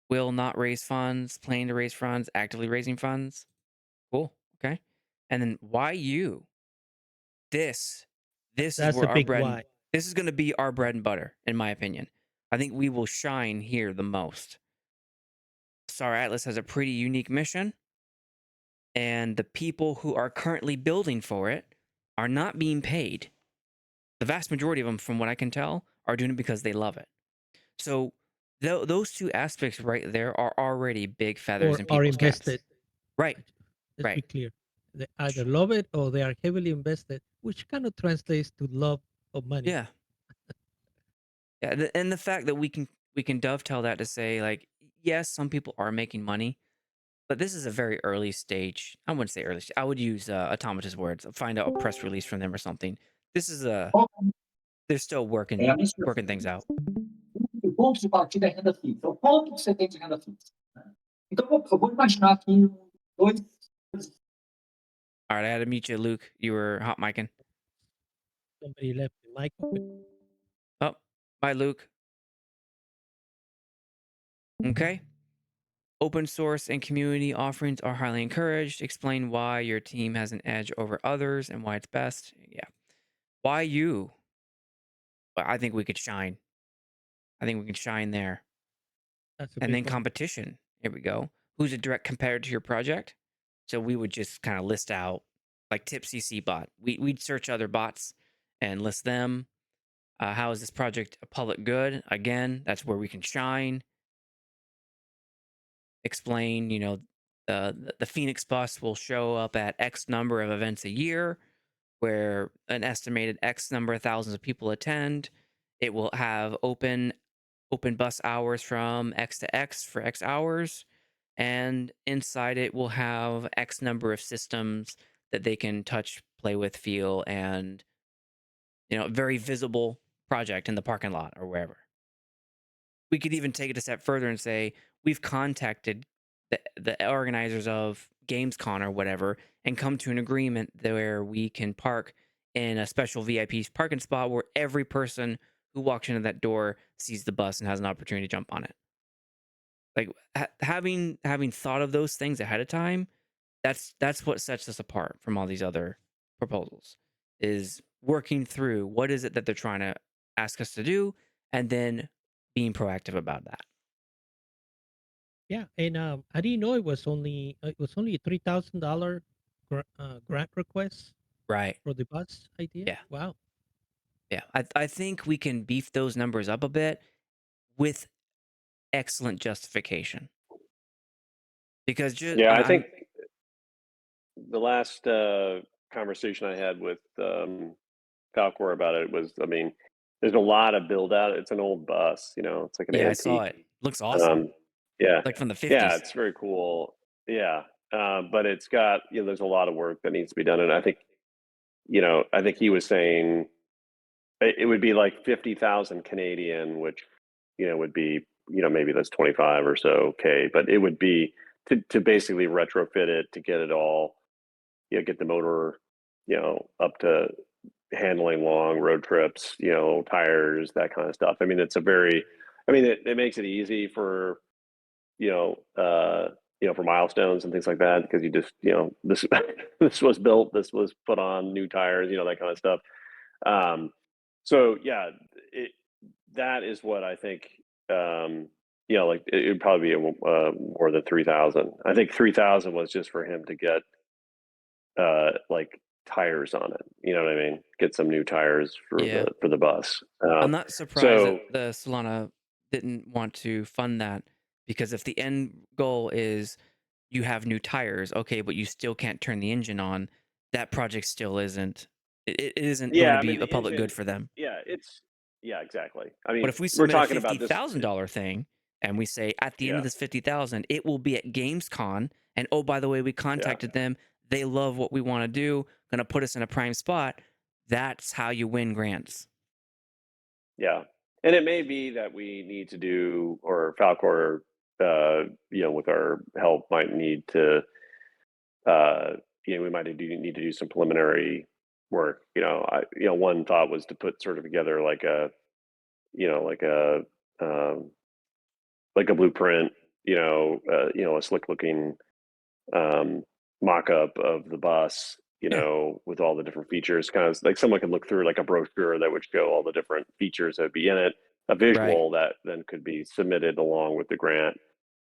Will not raise funds, planning to raise funds, actively raising funds. Cool. Okay. And then why you? This is That's where a big why. this is going to be our bread and butter, in my opinion. I think we will shine here the most. Star Atlas has a pretty unique mission, and the people who are currently building for it are not being paid. The vast majority of them, from what I can tell, are doing it because they love it. So those two aspects right there are already big feathers Or in are people's caps. invested. Right. Let's Right. be clear. They either love it or they are heavily invested, which kind of translates to love of money. Yeah. Yeah, and the fact that we can dovetail that to say, like, yes, some people are making money, but this is a very early stage. I wouldn't say early. I would use Automata's words. Find out a press release from them or something. This is they're still working things out. O ponto de partida é renda fixa, o quanto que você tem de renda fixa, né. Então eu vou imaginar aqui 2 All right, I had to mute you, Luke. You were hot micing. Somebody left the mic open. Oh, bye, Luke. Okay. Open source and community offerings are highly encouraged. Explain why your team has an edge over others and why it's best. Yeah. Why you? Well, I think we could shine. I think we can shine there. That's a And big then one. competition. Here we go. Who's a direct competitor to your project? So we would just kind of list out like TipCC bot. We'd search other bots and list them. How is this project a public good? Again, that's where we can shine. Explain, the Phoenix bus will show up at X number of events a year, where an estimated X number of thousands of people attend. It will have open bus hours from X to X for X hours. and inside it will have X number of systems that they can touch, play with, feel, and very visible project in the parking lot or wherever. We could even take it a step further and say we've contacted the organizers of GamesCon or whatever and come to an agreement where we can park in a special VIP parking spot where every person who walks into that door sees the bus and has an opportunity to jump on it. Like having thought of those things ahead of time, that's what sets us apart from all these other proposals. Is working through what is it that they're trying to ask us to do, and then being proactive about that. Yeah, and I didn't know it was only a $3,000 grant request Right. for the bus idea. Yeah. Wow. Yeah. I think we can beef those numbers up a bit with excellent justification. Because just Yeah, I I'm think the last conversation I had with Falcor about it was, I mean, there's a lot of build out. It's an old bus, it's like an yeah, I saw it. antique. Looks awesome. Um, yeah, Like from the yeah, 50s. it's very cool. Yeah, but it's got, there's a lot of work that needs to be done, and I think he was saying it would be like 50,000 Canadian, which would be maybe that's 25 or so K, but it would be to basically retrofit it to get it all, get the motor, up to handling long road trips, tires, that kind of stuff. I mean, it makes it easy for, you know, uh, for milestones and things like that, because you just, this, this was built, this was put on new tires, that kind of stuff. Um, so yeah, it, that is what I think, like it would probably be more than 3,000. I think 3,000 was just for him to get, like tires on it. You know what I mean? Get some new tires Yeah. for the bus. I'm not surprised that So the Solana didn't want to fund that, because if the end goal is you have new tires, okay, but you still can't turn the engine on, that project still it isn't going yeah, to I be mean a the public good engine. for them. Yeah, yeah, exactly. I But mean, if we we're submit a talking about this. $50,000 thing and we say at the end of Yeah, this 50,000, it will be at GamesCon, and oh, by the way, we yeah, contacted them, they love what we want to do, going to put us in a prime spot. That's how you win grants. yeah. And it may be that we need to do, or Falcor, with our help, might need to, uh, we might need to do some preliminary work. One thought was to put sort of together like a, like um, a blueprint, a slick looking um, mock-up of the bus, Yeah, with all the different features, kind of like someone could look through like a brochure that would show all the different features that would be in it, a right. visual that then could be submitted along with the grant.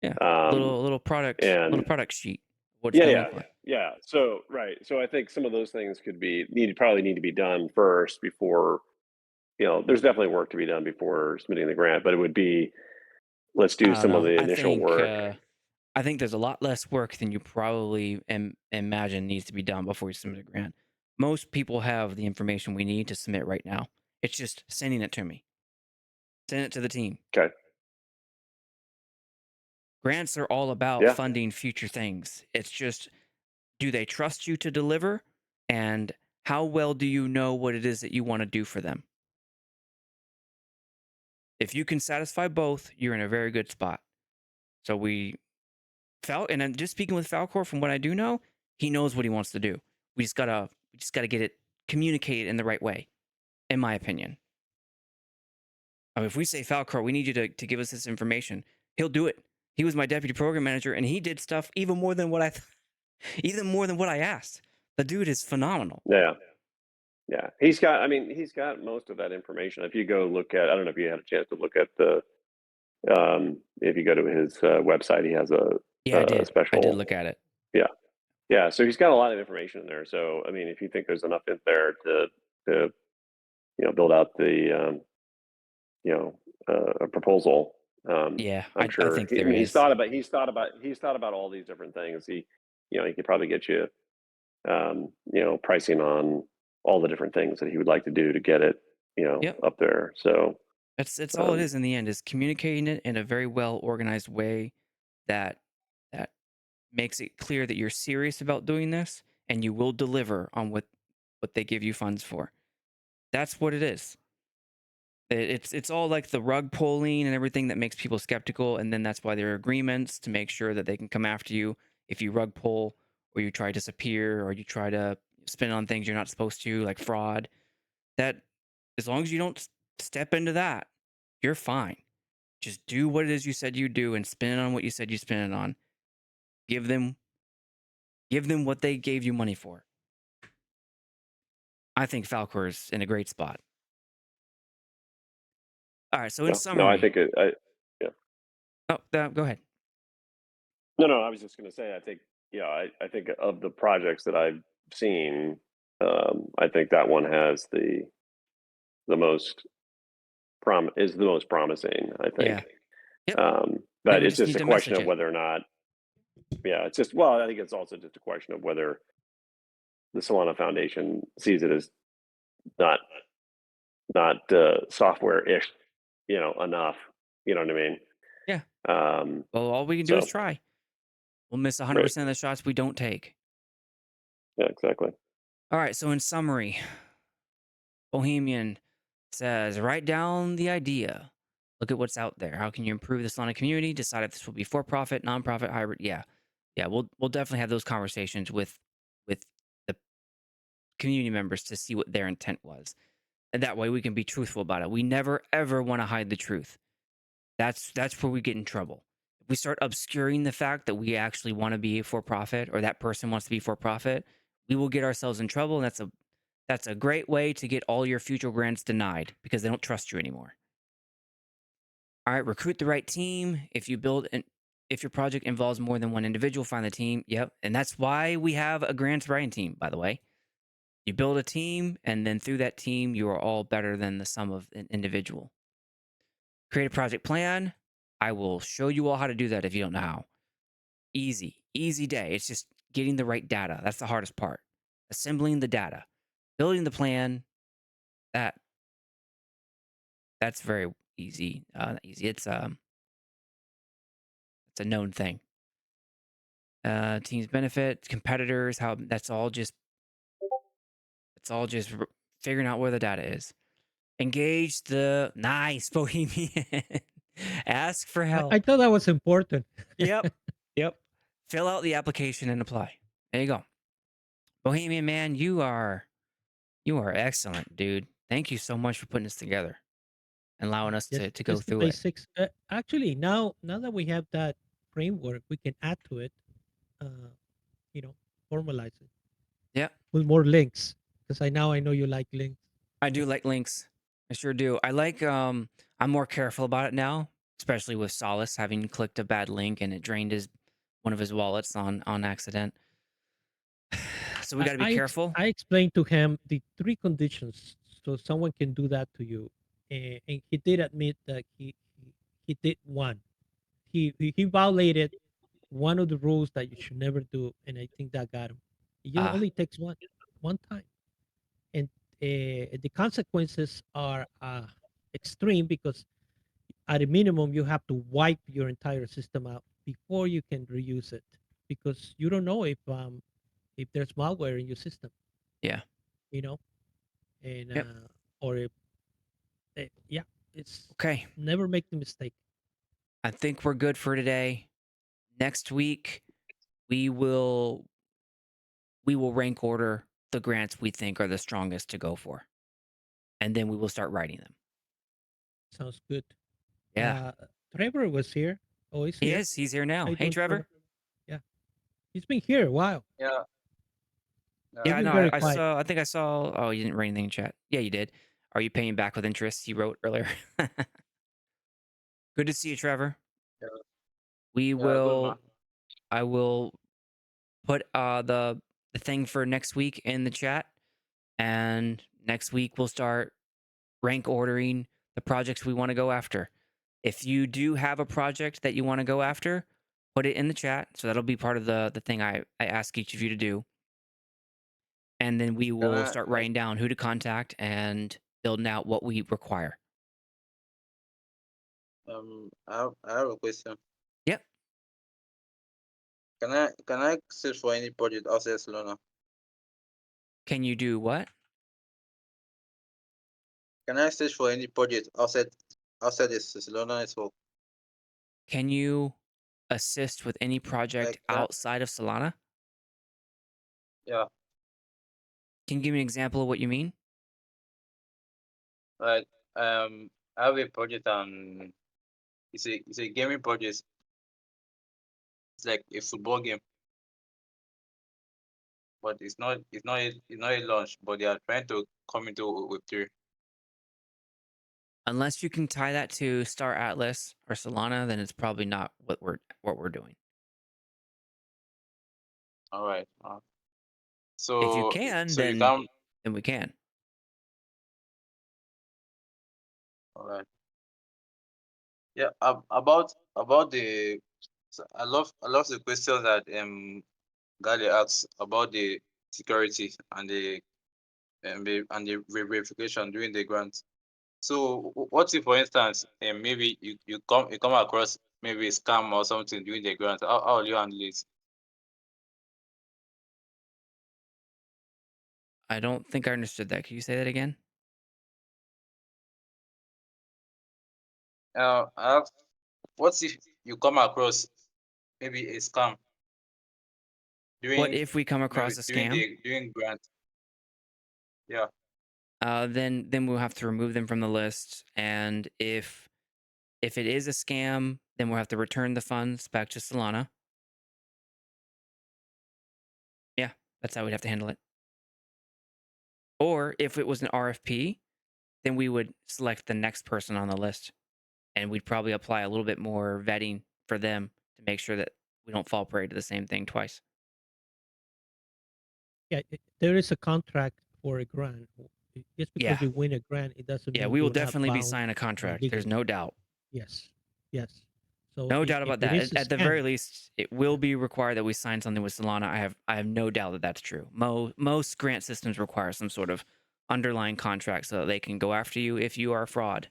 Yeah, Um, little and product sheet. What it's yeah, gonna yeah, look like. yeah. So right. So I think some of those things probably need to be done first before, there's definitely work to be done before submitting the grant, but it would be, let's I do don't some of know. the initial work. I think there's a lot less work than you probably imagine needs to be done before you submit a grant. Most people have the information we need to submit right now. It's just sending it to me. Send it to the team. Okay. Grants are all about Yeah. funding future things. It's just, do they trust you to deliver? And how well do you know what it is that you want to do for them? If you can satisfy both, you're in a very good spot. So and I'm just speaking with Falcor, from what I do know, he knows what he wants to do. We just gotta get it communicated in the right way, in my opinion. I mean, if we say, Falcor, we need you to give us this information, he'll do it. He was my deputy program manager, and he did stuff even more than what even more than what I asked. The dude is phenomenal. Yeah. Yeah, he's got most of that information. If you go look at, I don't know if you had a chance to look at if you go to his website, he has Yeah, I a did. I did special, look at it. yeah, yeah. So he's got a lot of information in there. So, I mean, if you think there's enough in there to, build out the, a proposal, Yeah, I'm I sure, think there I mean, is. he's thought about all these different things. He could probably get you, pricing on all the different things that he would like to do to get it, Yep. up there. So, It's all it um, is in the end, is communicating it in a very well organized way that that makes it clear that you're serious about doing this and you will deliver on what they give you funds for. That's what it is. It's all like the rug pulling and everything that makes people skeptical, and then that's why there are agreements to make sure that they can come after you if you rug pull or you try to disappear or you try to spin on things you're not supposed to, like fraud. That as long as you don't step into that, you're fine. Just do what it is you said you do and spin it on what you said you spin it on. Give them what they gave you money for. I think Falcor's in a great spot. All right, so in summary, no, I think yeah. Oh, go ahead. No, I was just going to say, I think, I think of the projects that I've seen, I think that one has the most promising, I think. Yep. But we it's just just need a to question message of it. whether or not, it's just, well, I think it's also just a question of whether the Solana Foundation sees it as not software-ish, enough. You know what I mean? Yeah. Um, Well, all we can do is so, try. We'll miss 100% right. of the shots we don't take. Yeah, exactly. All right, so in summary, Bohemian says, write down the idea. Look at what's out there. How can you improve the Solana community? Decide if this will be for-profit, non-profit, hybrid. Yeah. We'll definitely have those conversations with the community members to see what their intent was, and that way we can be truthful about it. We never ever want to hide the truth. That's where we get in trouble. If we start obscuring the fact that we actually want to be for-profit or that person wants to be for-profit, we will get ourselves in trouble, and that's a great way to get all your future grants denied because they don't trust you anymore. All right, recruit the right team. If your project involves more than one individual, find the team. Yep, and that's why we have a grants writing team, by the way. You build a team, and then through that team, you are all better than the sum of an individual. Create a project plan. I will show you all how to do that if you don't know how. Easy day. It's just getting the right data. That's the hardest part. Assembling the data, building the plan. That's very easy. Not easy. It's a known thing. Teams benefit, competitors. How that's all just figuring out where the data is. Engage the nice Bohemian. Ask for help. I thought that was important. Yep. Fill out the application and apply. There you go. Bohemian man, you are excellent, dude. Thank you so much for putting this together and allowing us Yes, to go just the through it. basics. Actually, now that we have that framework, we can add to it. Uh, formalize it. Yeah. With more links, because I know you like links. I do like links. I sure do. I like I'm more careful about it now, especially with Solace having clicked a bad link and it drained one of his wallets on accident. So we got to be careful. I explained to him the 3 conditions so someone can do that to you, and he did admit that he did one. He violated one of the rules that you should never do, and I think that got him. It only takes one time, and the consequences are extreme because at a minimum you have to wipe your entire system out before you can reuse it, because you don't know if there's malware in your system. Yeah. And Yep. or if, yeah, it's Okay. never make the mistake. I think we're good for today. Next week, we will rank order the grants we think are the strongest to go for, and then we will start writing them. Sounds good. Yeah. Trevor was here. Oh, he's He here. is. He's here now. How you Hey, doing, Trevor. Yeah, he's been here a while. Yeah. He's Yeah, been no, very I quiet. saw. I think I saw. Oh, you didn't write anything in chat. Yeah, you did. Are you paying back with interest? You wrote earlier. Good to see you, Trevor. Yeah. We Good, will. man. I will put the thing for next week in the chat, and next week we'll start rank ordering the projects we want to go after. If you do have a project that you want to go after, put it in the chat. So that'll be part of the thing I ask each of you to do. And then we will start writing down who to contact and building out what we require. I have a question. Yep. Can I search for any project outside Solana? Can you do what? Can I search for any project outside the Solana network? Can you assist with any project Like outside of Solana? yeah, Can you give me an example of what you mean? right. I have a project on it's a gaming project. It's like a football game, but it's not a launch, but they are trying to come into Web3. Unless you can tie that to Star Atlas or Solana, then it's probably not what we're doing. All right. If you So can, you then can. we can. All right. Yeah. About the. So I love the question that Gali asks about the security and the verification during the grant. So what if, for instance, maybe you come across maybe a scam or something during the grant? How will you handle it? I don't think I understood that. Can you say that again? I asked, what if you come across maybe a scam What during if we come across a scam? during grant? Yeah. Then we'll have to remove them from the list. And if it is a scam, then we'll have to return the funds back to Solana. Yeah, that's how we'd have to handle it. Or if it was an RFP, then we would select the next person on the list, and we'd probably apply a little bit more vetting for them to make sure that we don't fall prey to the same thing twice. Yeah, there is a contract for a grant. Just because Yeah. you win a grant, it doesn't Yeah, mean we will you're not definitely be bound signing a contract. There's legally. no doubt. Yes, yes. So No doubt if about it that. is a At the scam, very least, it will be required that we sign something with Solana. I have no doubt that that's true. Most grant systems require some sort of underlying contract so that they can go after you if you are a fraud.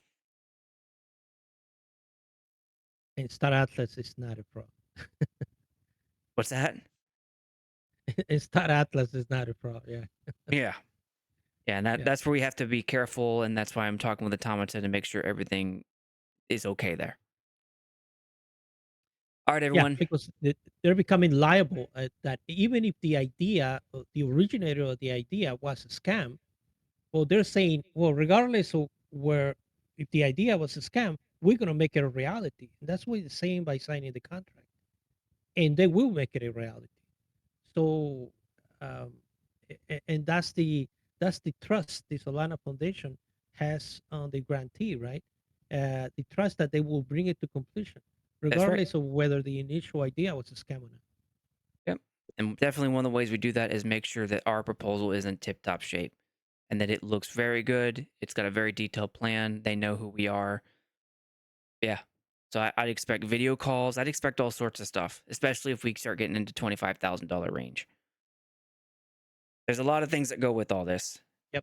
and Star Atlas is not a fraud. What's that? And Star Atlas is not a fraud. Yeah. Yeah. Yeah, and Yeah. that's where we have to be careful, and that's why I'm talking with Automata to make sure everything is okay there. All right, Yeah, everyone. because they're becoming liable. That even if the idea, the originator of the idea was a scam, well, they're saying, well, regardless of where, if the idea was a scam, we're going to make it a reality. And that's what they're saying by signing the contract, and they will make it a reality. So, and that's the trust the Solana Foundation has on the grantee, right? The trust that they will bring it to completion, That's right. regardless of whether the initial idea was a scam or not. Yep. And definitely one of the ways we do that is make sure that our proposal is in tip-top shape and that it looks very good. It's got a very detailed plan. They know who we are. Yeah. So I'd expect video calls. I'd expect all sorts of stuff, especially if we start getting into $25,000 range. There's a lot of things that go with all this. Yep.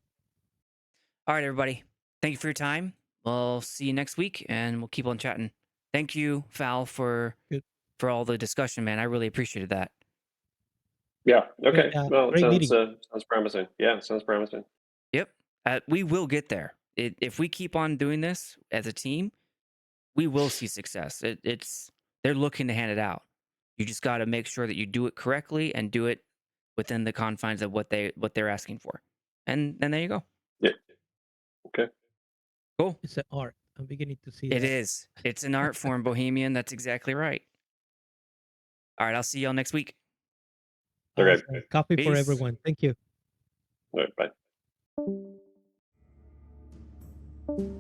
All right, everybody. Thank you for your time. We'll see you next week, and we'll keep on chatting. Thank you, Val, for Good. all the discussion, man. I really appreciated that. Yeah. Okay. Well, it Great sounds meeting. sounds promising. Yeah, sounds promising. Yep. We will get there. If we keep on doing this as a team, we will see success. They're looking to hand it out. You just got to make sure that you do it correctly and do it within the confines of what they're asking for. And there you go. Yeah. Okay. Cool. It's an art. I'm beginning to see It that. is. It's an art form, Bohemian. That's exactly right. All right. I'll see y'all next week. Okay. Coffee for Peace. everyone. Thank you. All right. Bye.